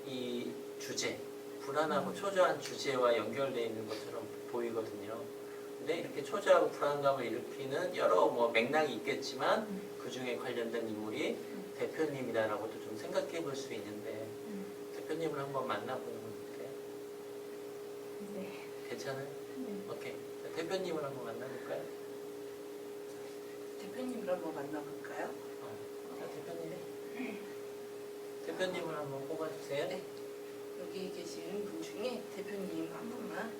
이 주제, 불안하고 초조한 주제와 연결되어 있는 것처럼 보이거든요. 근데 이렇게 초조하고 불안감을 일으키는 여러 뭐 맥락이 있겠지만 그 중에 관련된 인물이 대표님이다라고도 좀 생각해 볼 수 있는데 대표님을 한번 만나보는 건 어때요? 네. 괜찮아요? 네. 오케이. 자, 대표님을 한번 만나볼까요? 대표님을 한번 만나볼까요? 자, 대표님을 한번 뽑아주세요. 네. 여기 계신 분 중에 대표님 한 분만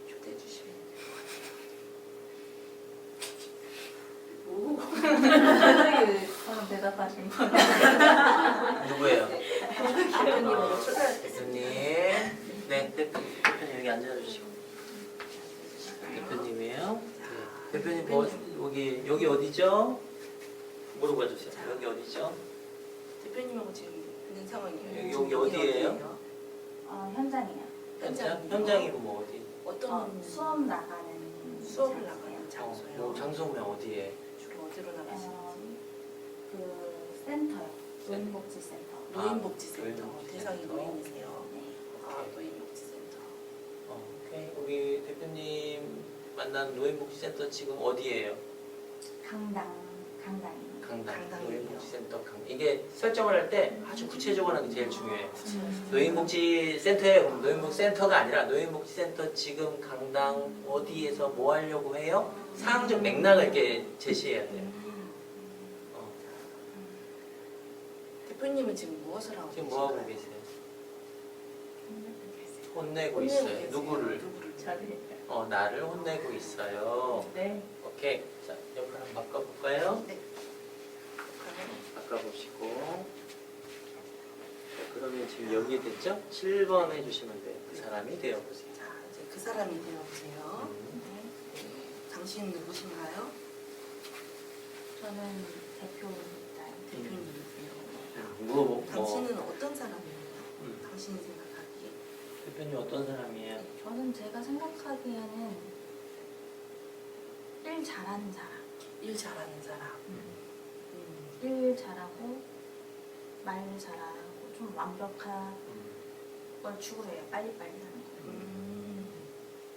초대해 주시면 돼요. 방금 대답하신 분. 누구예요? 대표님으로 초대할 때 대표님. 네, 대표님 여기 앉아주시고. 대표님이에요. 네. 대표님 뭐 여기 어디죠? 물어봐 주세요. 여기 어디죠? 대표님하고 지금 있는 상황이에요. 여기 어디예요? 현장이요. 현장이고 뭐 어디? 어떤 수업 나가는 수업을 장소예요. 나가는 장소요? 뭐 장소면 어디에? 주로 어디로 나가시는지? 그 센터요. 노인복지센터. 노인복지센터. 노인복지센터. 대상이 노인이세요. 네. 아, 노인복지센터. 오케이. 우리 대표님 만난 노인복지센터 지금 어디예요? 강당이요. 강당. 노인복지센터 강당. 이게 설정을 할 때 아주 구체적으로 하는 게 제일 중요해요. 노인복지센터에 노인복지센터가 아니라 노인복지센터 지금 강당 어디에서 뭐 하려고 해요? 상황적 맥락을 이렇게 제시해야 돼요. 대표님은 지금 무엇을 하고 지금 뭐 하고 계실까요? 계세요? 혼내고 혼내고 있어요. 계세요. 누구를? 저를. 나를 혼내고 있어요. 네. 오케이. 자, 옆을 한번 바꿔볼까요? 네. 바꿔보시고. 자, 그러면 지금 여기 됐죠? 7번 해주시면 돼요. 그 사람이 되어보세요. 자, 이제 그 사람이 되어보세요. 네. 당신 누구신가요? 저는 대표입니다. 대표님이세요. 당신은 어떤 사람이에요? 당신이 생각하기에. 대표님 어떤 사람이에요? 저는 제가 생각하기에는 일 잘하는 사람. 일 잘하는 사람. 일 잘하고 말 잘하고 좀 완벽한 걸 추구해요. 빨리빨리 하는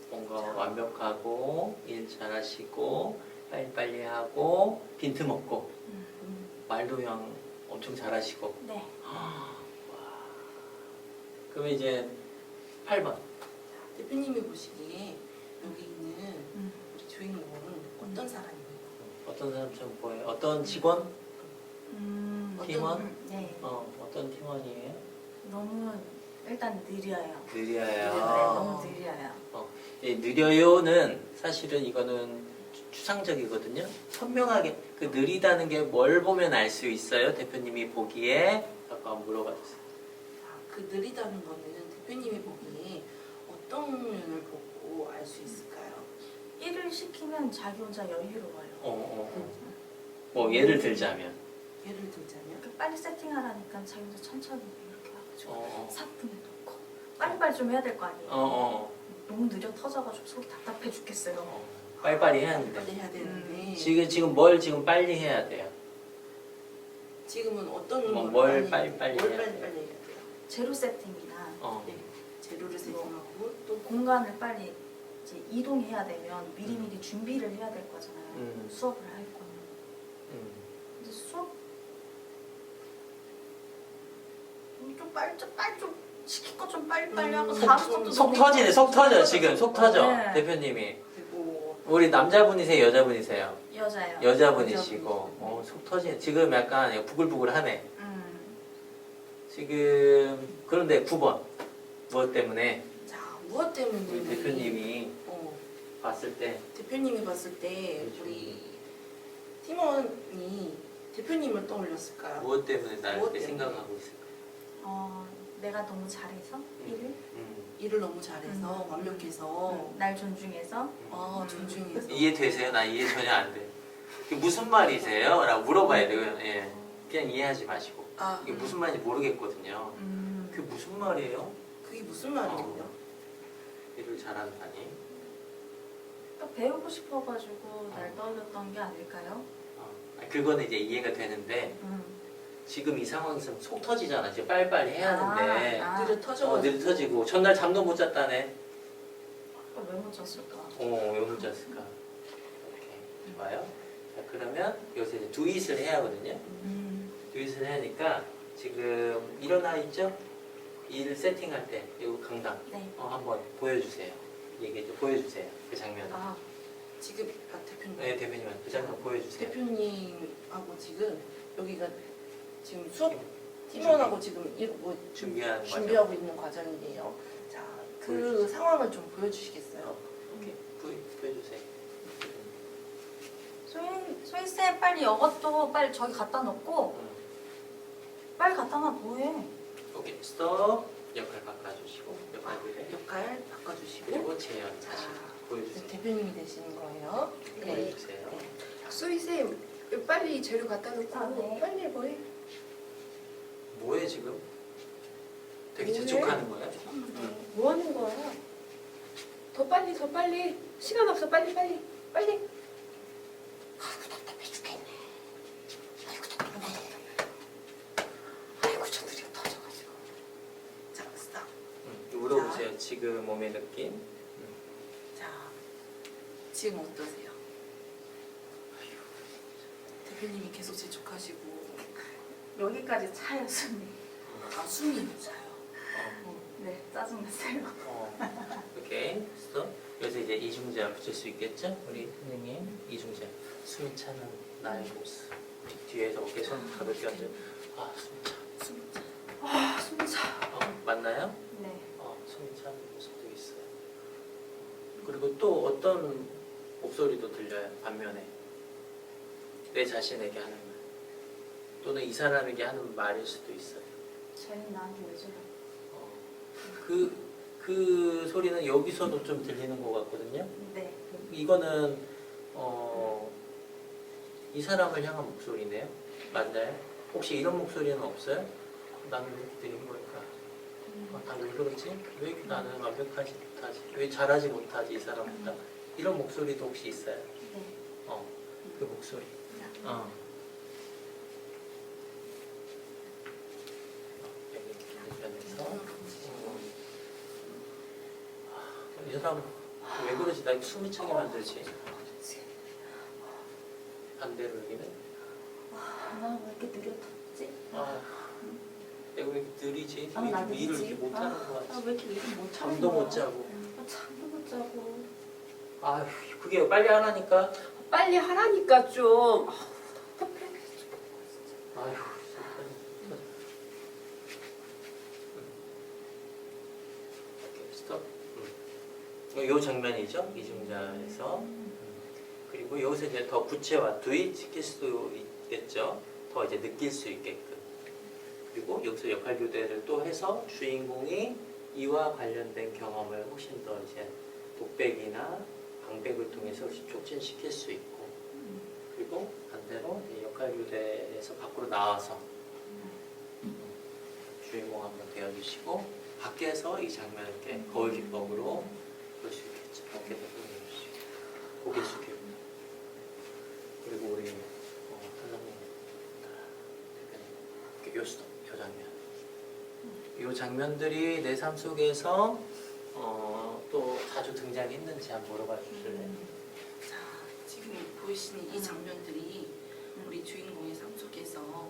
거. 뭔가 완벽하고 일 잘하시고 빨리빨리 하고 빈틈없고 말도 그냥 엄청 잘하시고. 네. 와. 그러면 이제 8번. 대표님이 보시기에 여기 있는 우리 주인공은 어떤 사람이에요? 어떤 사람처럼 보여요? 어떤 직원? 팀원? 네. 어떤 팀원이에요? 너무 일단 느려요. 느려요. 네, 너무 느려요. 느려요는 사실은 이거는 추상적이거든요. 선명하게 그 느리다는 게 뭘 보면 알 수 있어요? 대표님이 보기에 아까 물어봐 주세요. 그 느리다는 거는 대표님이 보기에 어떤 면을 보고 알 수 있을까요? 일을 시키면 자기 혼자 여유로워요. 뭐 예를 들자면. 예를 들자면 이렇게 빨리 세팅하라니까 자기 혼자 천천히 이렇게 해가지고 어. 사뿐히 놓고 빨리빨리 좀 해야 될 거 아니에요. 너무 느려 터져가지고 속이 답답해 죽겠어요. 빨리빨리 해야 하는데. 빨리 해야 되는데 지금 뭘 지금 빨리 해야 돼요? 지금은 어떤 뭐 걸 뭘 빨리빨리 뭘 해야 빨리 돼요? 해야 돼요? 재료 세팅이나 네. 재료를 세팅하고 또 공간을 빨리 이제 이동해야 되면 미리미리 준비를 해야 될 거잖아요. 수업을 할 거면. 근데 수업 좀 시킬 거 좀 빨리빨리 하고 다음 수업도 속 너무 터지네, 속 터져 지금 속 터져. 네. 대표님이. 그리고 우리 남자분이세요, 여자분이세요? 여자예요. 여자분이시고. 속 터지네. 지금 약간 부글부글하네. 지금 그런데 9번 무엇 때문에 자 무엇 때문에 우리 대표님이 봤을 때 대표님이 봤을 때 그렇죠. 우리 팀원이 대표님을 떠올렸을까요? 무엇 때문에 날 무엇 이렇게 때문에? 생각하고 있을까? 내가 너무 잘해서 일을 일을 너무 잘해서 완벽해서 날 존중해서 존중해서 이해되세요? 나 이해 전혀 안 돼. 이게 무슨 말이세요? 라고 물어봐야 돼요. 예. 그냥 이해하지 마시고. 이게 무슨 말인지 모르겠거든요. 그게 무슨 말이에요? 그게 무슨 말이에요? 일을 잘한다니. 또 배우고 싶어가지고 날 떠올렸던 게 아닐까요? 그거는 이제 이해가 되는데 지금 이 상황에서 속 터지잖아. 지금 빨리빨리 해야 하는데 느려 터져가지고 느려 터지고 전날 잠도 못 잤다네. 왜 못 잤을까? 왜 못 잤을까? 이렇게 좋아요. 자 그러면 여기서 이제 두잇을 해야 하거든요. 두잇을 해야 하니까 지금 일어나 있죠? 일 세팅할 때 이거 강당 네. 한번 보여주세요. 얘기 좀 보여주세요. 그 장면. 지금 대표님 네 대표님한테 그 장면 보여주세요. 대표님하고 지금 여기가 지금 수업 팀원하고 지금 준비하는 준비하고 있는 과정이에요. 자, 그 보여주세요. 상황을 좀 보여주시겠어요? 오케이 보여주세요. 소희쌤 빨리 이것도 빨리 저기 갖다 놓고 빨리 갖다 놔 뭐해? 오케이 스톱. 역할 바꿔주시고 역할 바꿔주시고 그리고 재현 다시 자, 보여주세요. 대표님이 되시는 거예요. 보여주세요. 소희쌤 빨리 재료 갖다 놓고 네. 빨리 뭐해? 뭐해 지금? 되게 뭐해? 재촉하는 거야? 뭐 하는 거야? 더 빨리 시간 없어 빨리 자, 스탑. 물어보세요. 지금 몸의 느낌. 자, 지금 어떠세요? 대표님이 계속 재촉하시고 여기까지 차요 숨이. 숨이 차요. 네 짜증났어요. 오케이 스톱. 여기서 이제 이중자 붙일 수 있겠죠? 우리 선생님 이중자. 숨이 차는 나의 모습. 뒤에서 어깨 손 가볍게 얹어. 숨이 차. 숨이 차. 맞나요? 네. 숨이 차는 모습도 있어요. 그리고 또 어떤 목소리도 들려요. 반면에 내 자신에게 하는 말 또는 이 사람에게 하는 말일 수도 있어요. 쟤는 나한테 왜 저래? 그 소리는 여기서도 좀 들리는 것 같거든요. 네. 이거는 이 사람을 향한 목소리네요. 맞나요? 혹시 이런 목소리는 없어요? 나는 이렇게 들린 걸까? 난 왜 그러지? 왜 나는 완벽하지 못하지? 왜 잘하지 못하지 이 사람보다? 이런 목소리도 혹시 있어요? 네. 그 목소리. 여기 편에서 이 사람 왜 그러지? 나 숨이 차게 만들지. 반대로 여기는 나 왜 이렇게 느려 탔지? 내가 왜 이렇게 느리지? 나 왜 일을 느리지? 이렇게 못하는 것 같지? 왜 이렇게 일을 못하는 잠도 거야? 못 자고. 잠도 못 자고. 그게 빨리 하라니까. 빨리 하라니까 좀. 아휴, 스톱. 요 장면이죠, 이중자에서. 그리고 여기서 이제 더 부채와 두잇 시킬 수도 있겠죠. 더 이제 느낄 수 있게끔. 그리고 여기서 역할 교대를 또 해서 주인공이 이와 관련된 경험을 훨씬 더 이제 독백이나 광백을 통해서 촉진시킬 수 있고, 그리고 반대로 이 역할 교대에서 밖으로 나와서 주인공 한번 되어주시고, 밖에서 이 장면 이렇게 거울 기법으로 볼 수 있겠죠. 어깨 대보내주시고, 고개 숙이고, 그리고 우리 사장님, 대표님, 요 장면. 이 장면들이 내 삶 속에서 또 자주 등장했는지 한번 물어봐 주실래요? 자, 지금 보이시는 이 장면들이 우리 주인공의 삶 속에서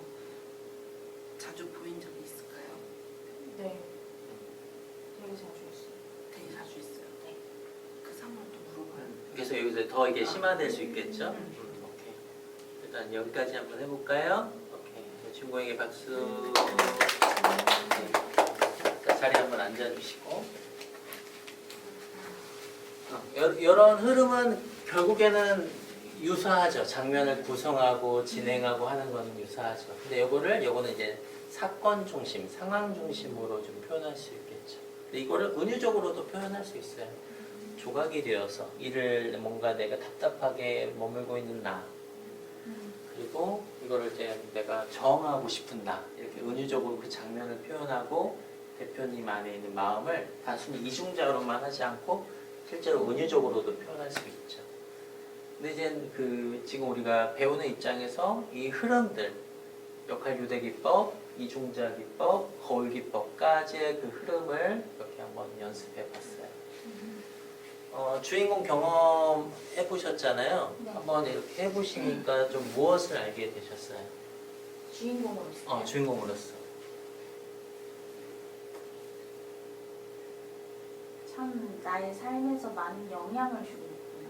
자주 보인 적이 있을까요? 네. 되게 자주 했어요. 되게 자주 있어요. 네. 그 상황을 또 물어봐요. 그래서 여기서 더 이게 심화될 수 있겠죠? 오케이. 일단 여기까지 한번 해볼까요? 오케이. 주인공에게 박수. 자, 자리 한번 앉아주시고. 이런 흐름은 결국에는 유사하죠. 장면을 구성하고 진행하고 하는 거는 유사하죠. 근데 요거는 이제 사건 중심, 상황 중심으로 좀 표현할 수 있겠죠. 근데 이거를 은유적으로도 표현할 수 있어요. 조각이 되어서 이를 뭔가 내가 답답하게 머물고 있는 나, 그리고 이거를 이제 내가 정하고 싶은 나, 이렇게 은유적으로 그 장면을 표현하고 대표님 안에 있는 마음을 단순히 이중자로만 하지 않고 실제로 은유적으로도 표현할 수 있죠. 근데 이제 지금 우리가 배우는 입장에서 이 흐름들, 역할 교대 기법, 이중자 기법, 거울 기법까지의 그 흐름을 이렇게 한번 연습해 봤어요. 주인공 경험해 보셨잖아요. 네. 한번 이렇게 해보시니까 좀 무엇을 알게 되셨어요? 주인공으로서. 주인공으로서. 참 나의 삶에서 많은 영향을 주고 있구나.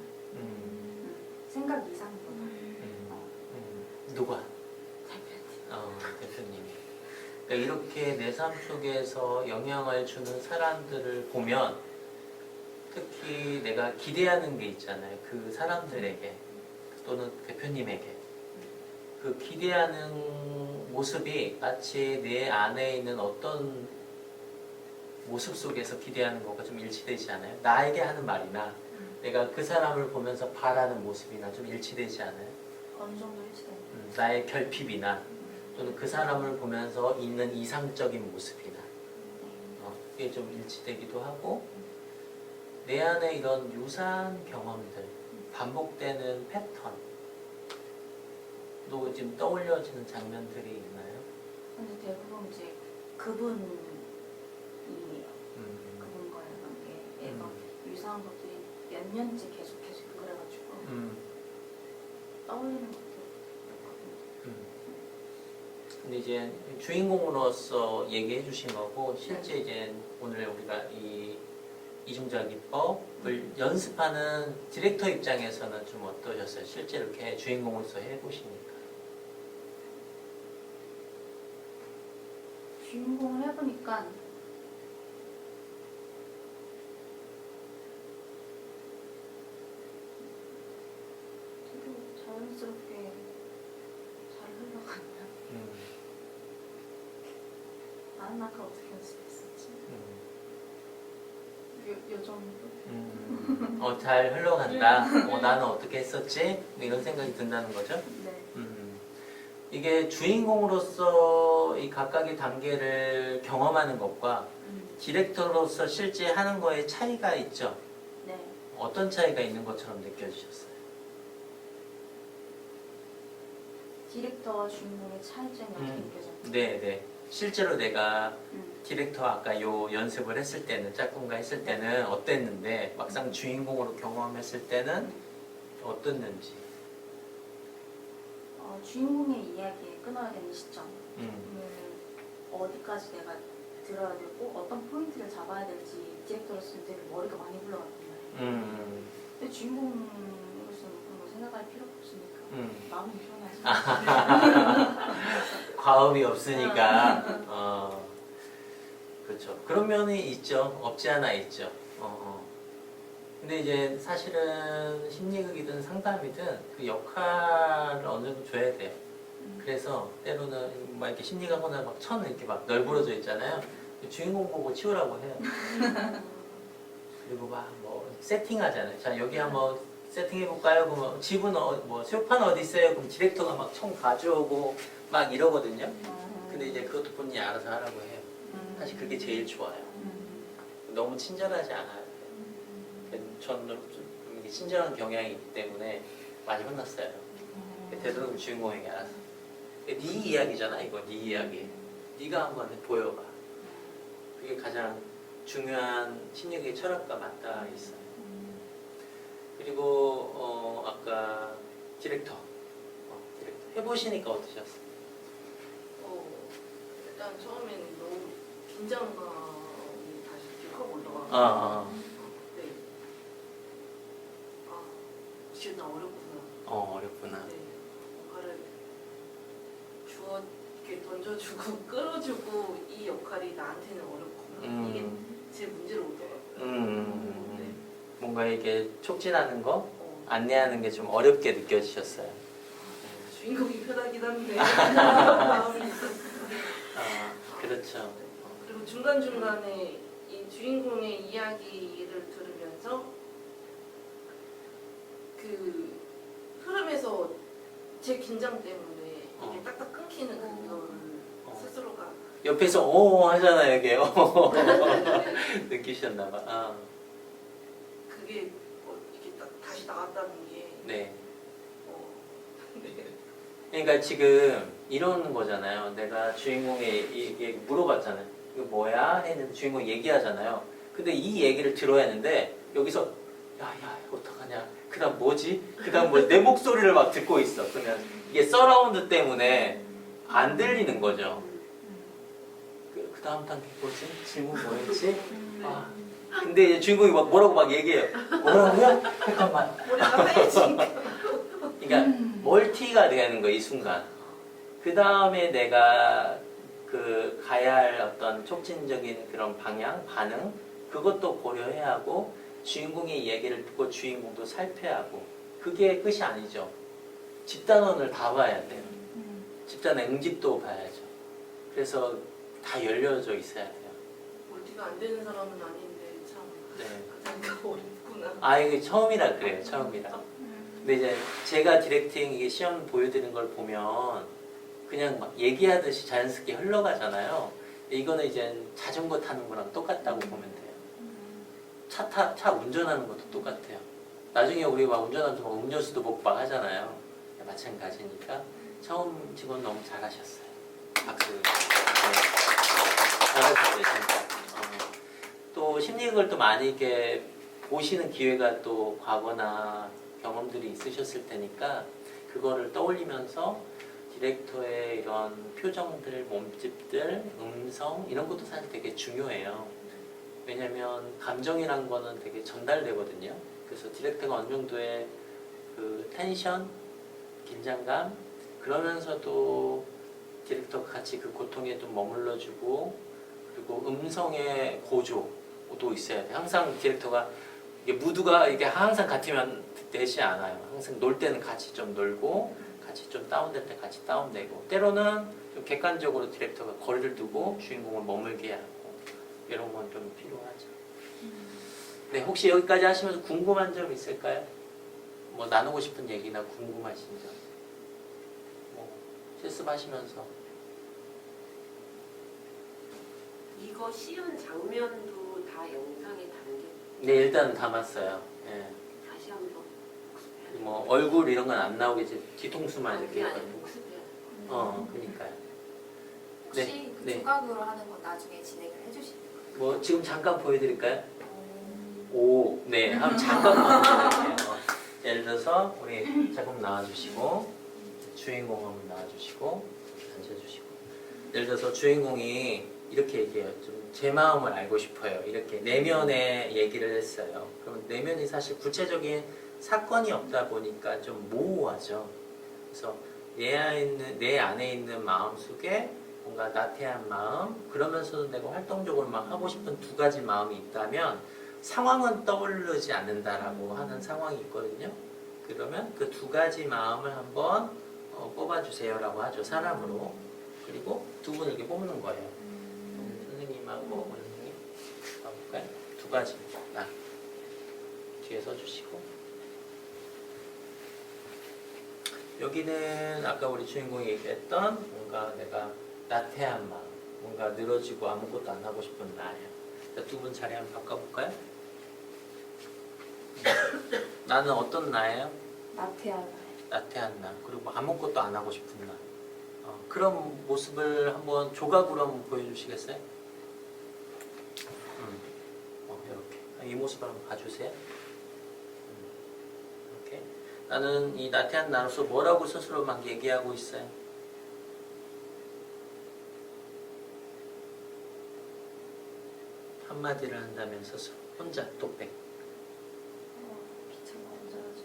생각 이상보다. 누가? 대표님이. 그러니까 이렇게 내 삶 속에서 영향을 주는 사람들을 보면 특히 내가 기대하는 게 있잖아요. 그 사람들에게 또는 대표님에게 그 기대하는 모습이 마치 내 안에 있는 어떤 모습 속에서 기대하는 것과 좀 일치되지 않아요? 나에게 하는 말이나 내가 그 사람을 보면서 바라는 모습이나 좀 일치되지 않아요? 어느 정도 일치되는. 나의 결핍이나 또는 그 사람을 보면서 있는 이상적인 모습이나 그게 좀 일치되기도 하고 내 안에 이런 유사한 경험들, 반복되는 패턴도 지금 떠올려지는 장면들이 있나요? 근데 대부분 이제 그분이에요. 그분과의 관계에서 유사한 것들이 몇 년째 계속해서 그래가지고 떠올리는 것도 있거든요. 근데 이제 주인공으로서 얘기해 주신 거고 실제 이제 오늘 우리가 이 이중자 기법을 연습하는 디렉터 입장에서는 좀 어떠셨어요? 실제 이렇게 주인공으로서 해보시니까. 주인공을 해보니까 되게 자연스럽게 잘 흘러간다. 나는 아까 어떻게 연습했었지? 요 정도? 잘 흘러간다. 나는 어떻게 했었지? 이런 생각이 든다는 거죠. 네. 이게 주인공으로서 이 각각의 단계를 경험하는 것과 디렉터로서 실제 하는 거에 차이가 있죠. 네. 어떤 차이가 있는 것처럼 느껴지셨어요? 디렉터와 주인공의 차이점이 어떻게 느껴져요? 네. 실제로 내가 디렉터 아까 요 연습을 했을 때는 짝꿍과 했을 때는 어땠는데 막상 주인공으로 경험했을 때는 어땠는지. 주인공의 이야기에 끊어야 되는 시점을 어디까지 내가 들어야 되고 어떤 포인트를 잡아야 될지 디렉터로서는 되게 머리가 많이 굴러갔단 말이에요. 근데 주인공으로서는 그런 거 생각할 필요가 없으니까 마음이 편하지. 과음이 없으니까. 그렇죠. 그런 면이 있죠. 없지 않아 있죠. 근데 이제 사실은 심리극이든 상담이든 그 역할을 어느 정도 줘야 돼요. 그래서 때로는 막 이렇게 심리가거나 막 천은 이렇게 막 널브러져 있잖아요. 주인공 보고 치우라고 해요. 그리고 막 뭐 세팅하잖아요. 자 여기 한번 세팅해 볼까요? 그러면 집은 뭐 쇼파는 어디 있어요? 그럼 디렉터가 막 총 가져오고 막 이러거든요. 근데 이제 그것도 본인이 알아서 하라고 해요. 사실 그게 제일 좋아요. 너무 친절하지 않아요. 저는 좀 이게 친절한 경향이 있기 때문에 많이 혼났어요. 되도록 주인공에게 알아서. 네 이야기잖아 이거 네 이야기. 네가 한번 보여봐. 그게 가장 중요한 심리학의 철학과 맞닿아 있어요. 그리고 아까 디렉터 해보시니까 어떠셨어요? 일단 처음에는 너무 긴장감이 다시 확 올라가고 네. 진짜 어렵구나. 어렵구나. 네. 역할을 이렇게 던져주고 끌어주고 이 역할이 나한테는 어렵구나. 이게 제 문제로 오더라고요. 네. 뭔가 이게 촉진하는 거, 안내하는 게 좀 어렵게 느껴지셨어요. 주인공이 편하긴 한데 마음이 있었어요. 그렇죠. 그리고 중간중간에 이 주인공의 이야기를 들으면서 그 흐름에서 제 긴장 때문에 이게 딱딱 끊기는 그거를 스스로가 옆에서 오 하잖아요, 이게. 느끼셨나봐. 그게 이렇게 다시 나왔다는 게 네. 네. 그러니까 지금 이러는 거잖아요. 내가 주인공에게 물어봤잖아요. 이거 뭐야? 했는데 주인공이 얘기하잖아요. 근데 이 얘기를 들어야 하는데 여기서 야야 어떡하냐? 그다음 뭐지? 그다음 뭐 내 목소리를 막 듣고 있어. 그러면 이게 서라운드 때문에 안 들리는 거죠. 그 다음 단계 뭐지? 질문 뭐였지? 근데 이제 주인공이 막 뭐라고 막 얘기해요. 뭐라고요? 잠깐만. 머리가 하얘지니까. 그러니까 멀티가 되는 거예요, 이 순간. 그 다음에 내가 그 가야 할 어떤 촉진적인 그런 방향, 반응, 그것도 고려해야 하고, 주인공의 얘기를 듣고 주인공도 살펴야 하고, 그게 끝이 아니죠. 집단원을 다 봐야 돼요. 집단의 응집도 봐야죠. 그래서 다 열려져 있어야 돼요. 멀티가 안 되는 사람은 아닌데 참 네. 가장 어렵구나. 이게 처음이라 그래요, 처음이라. 근데 이제 제가 디렉팅 이게 시험 보여드리는 걸 보면 그냥 막 얘기하듯이 자연스럽게 흘러가잖아요. 이거는 이제 자전거 타는 거랑 똑같다고 보면 돼요. 차 운전하는 것도 똑같아요. 나중에 우리 막 운전하면서 막 음료수도 먹방 하잖아요. 마찬가지니까 처음 직원 너무 잘하셨어요. 박수. 네. 잘하셨어요, 진짜. 또 심리학을 또 많이 이렇게 보시는 기회가 또 과거나 경험들이 있으셨을 테니까 그거를 떠올리면서 디렉터의 이런 표정들, 몸집들, 음성 이런 것도 사실 되게 중요해요. 왜냐면 감정이란 거는 되게 전달되거든요. 그래서 디렉터가 어느 정도의 그 텐션, 긴장감 그러면서도 디렉터가 같이 그 고통에 좀 머물러주고 그리고 음성의 고조도 있어야 돼. 항상 디렉터가 이게 무드가 이게 항상 같으면 되지 않아요. 항상 놀 때는 같이 좀 놀고 같이 좀 다운될 때 같이 다운되고 때로는 좀 객관적으로 디렉터가 거리를 두고 주인공을 머물게 하고 이런 건 좀 필요하죠. 네, 혹시 여기까지 하시면서 궁금한 점 있을까요? 뭐 나누고 싶은 얘기나 궁금하신 점? 뭐 실습하시면서 이거 씌운 장면도 다 영상에 담겨. 네, 일단 담았어요. 예. 다시 한번 복습해야 뭐 얼굴 이런 건 안 나오겠지. 뒤통수만 이렇게 그게 아니라 있거든요. 복습해야 그러니까요. 혹시 네, 그 네. 조각으로 하는 건 나중에 진행을 해주시는 거예요? 뭐 지금 잠깐 보여드릴까요? 오, 네, 한번 잠깐만 보여드릴게요. 예를 들어서 우리 작품 나와주시고 주인공 한번 나와주시고 앉아주시고 예를 들어서 주인공이 이렇게 얘기해요. 좀 제 마음을 알고 싶어요. 이렇게 내면의 얘기를 했어요. 그럼 내면이 사실 구체적인 사건이 없다 보니까 좀 모호하죠. 그래서 내 안에 있는 마음 속에 뭔가 나태한 마음, 그러면서도 내가 활동적으로 막 하고 싶은 두 가지 마음이 있다면 상황은 떠오르지 않는다라고 하는 상황이 있거든요. 그러면 그 두 가지 마음을 한번 뽑아주세요라고 하죠. 사람으로. 그리고 두 분을 이렇게 뽑는 거예요. 선생님하고 원장님 가볼까요? 두 가지. 뒤에 써주시고 여기는 아까 우리 주인공이 얘기했던 뭔가 내가 나태한 마음, 뭔가 늘어지고 아무것도 안 하고 싶은 나예요. 두 분 자리 한번 바꿔볼까요? 나는 어떤 나예요? 나태한 날. 나태한 나, 그리고 아무것도 안 하고 싶은 나. 그런 모습을 한번 조각으로 한번 보여주시겠어요? 이렇게 이 모습을 한번 봐주세요. 이렇게 나는 이 나태한 나로서 뭐라고 스스로 막 얘기하고 있어요? 한마디를 한다면 스스로 혼자 독백. 귀찮아 언제 하지?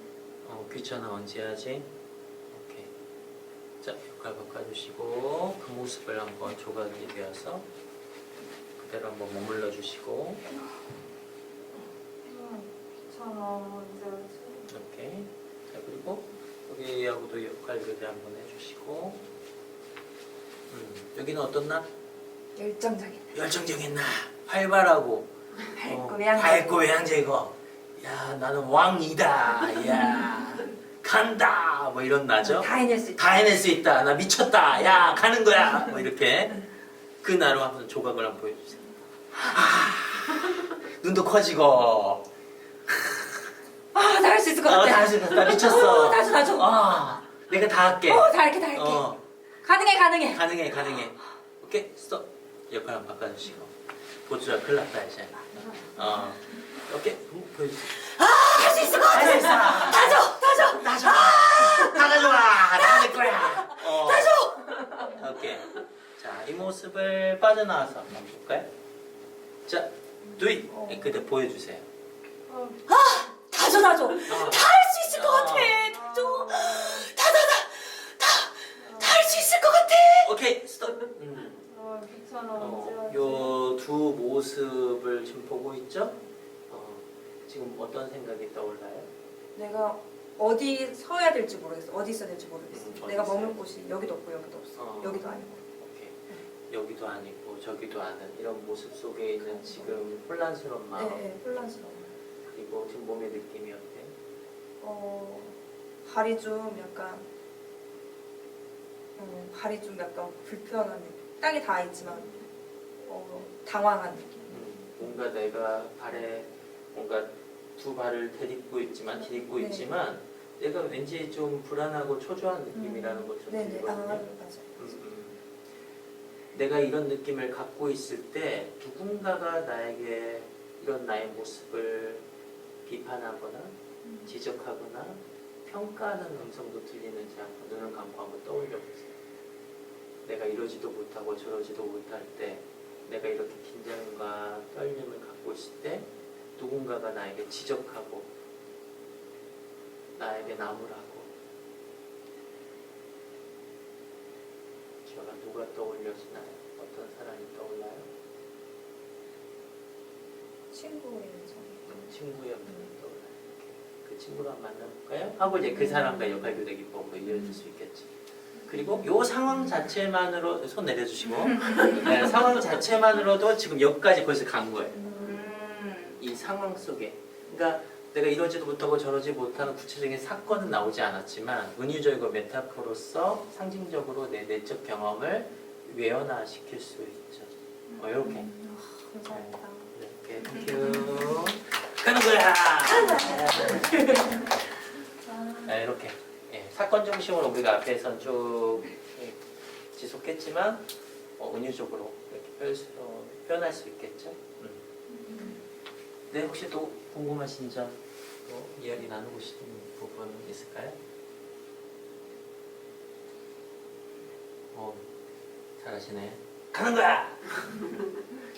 귀찮아 언제 하지? 오케이. 자, 역할 바꿔주시고 그 모습을 한번 조각이 되어서 그대로 한번 머물러 주시고 귀찮아 언제 하지? 이렇게. 자, 그리고 여기하고도 역할 교대 한번 해주시고 여기는 어떤 나? 열정적인 열정적인 나. 활발하고 밝고 외향적이고 야 나는 왕이다. 야 간다. 뭐 이런 나죠? 다 해낼 수 있다. 다 해낼 수 있다. 나 미쳤다. 야 가는 거야. 뭐 이렇게 그 나로 한번 조각을 한번 보여주세요. 눈도 커지고 나 할 수 있을 것 같아. 다 할 수 있다. 나 미쳤어. 나 줘. 내가 다 할게. 다 할게. 가능해. 가능해. 오케이 스톱. 역할 한번 바꿔주시고 보조자 큰일 났다 이제. 오케이 보여주세요. 할 수 있을 것 같아. 다 줘. 다 가져와. 다 내 거야. 다 줘. 오케이. 자, 이 모습을 빠져나와서 한번 볼까요? 자, 두이. 그때 보여주세요. 다 줘. 다 할 수 있을 것 같아. 다 줘. 다 할 수 있을 것 같아. 오케이 스톱. 귀찮아 요 두 모습을 지금 보고 있죠? 지금 어떤 생각이 떠올라요? 내가 어디 서야 될지 모르겠어. 어디 있어야 될지 모르겠어. 어디 내가 있어요? 머물 곳이 여기도 없고 여기도 없어. 여기도 아니고. 오케이. 여기도 아니고 저기도 아닌 이런 모습 속에 있는 지금 혼란스러운 마음 네, 혼란스러워. 그리고 지금 몸의 느낌이 어때? 발이 좀 약간 불편한 느낌. 땅에 닿아 있지만 당황한 느낌. 뭔가 내가 발에 뭔가 두 발을 디딛고 네. 있지만 내가 왠지 좀 불안하고 초조한 느낌이라는 걸 좀 네네. 들거든요. 맞아요. 내가 이런 느낌을 갖고 있을 때 누군가가 나에게 이런 나의 모습을 비판하거나 지적하거나 평가하는 음성도 들리는지 한번 눈을 감고 한번 떠올려 보세요. 내가 이러지도 못하고 저러지도 못할 때 내가 이렇게 긴장과 떨림을 갖고 있을 때 누군가가 나에게 지적하고 나에게 나무라고 제가 누가 떠올려지나요? 어떤 사람이 떠올라요? 친구의 친구의 분이 떠올라요. 그 친구를 한번 만나볼까요? 하고 이제 그 사람과 역할 교대 기법으로 이어질 수 있겠지. 그리고 요 상황 자체만으로 손 내려주시고 네, 상황 자체만으로도 지금 여기까지 벌써 간 거예요. 이 상황 속에 그러니까 내가 이러지도 못하고 저러지 못하는 구체적인 사건은 나오지 않았지만 은유적이고 메타포로서 상징적으로 내 내적 경험을 외연화시킬 수 있죠. 이렇게 감사합니다. 이렇게 땡큐 가는 거야. 네, 이렇게 사건 중심으로 우리가 앞에선 쭉 지속했지만 은유적으로 이렇게 표현할 수 있겠죠. 네, 혹시 또 궁금하신 점, 또 이야기 나누고 싶은 부분 있을까요? 잘하시네. 가는 거야!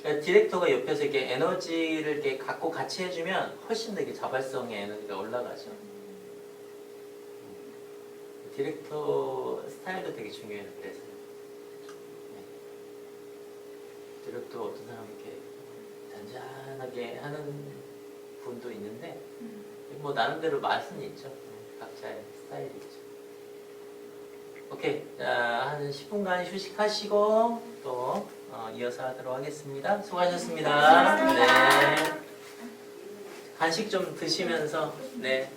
그러니까 디렉터가 옆에서 이렇게 에너지를 이렇게 갖고 같이 해주면 훨씬 더 이게 자발성의 에너지가 올라가죠. 디렉터 스타일도 되게 중요해요. 그래서 디렉터 어떤 사람 이렇게 잔잔하게 하는 분도 있는데 뭐 나름대로 맛은 있죠. 각자의 스타일이 있죠. 오케이, 자, 한 10분간 휴식하시고 또 이어서 하도록 하겠습니다. 수고하셨습니다. 네. 간식 좀 드시면서 네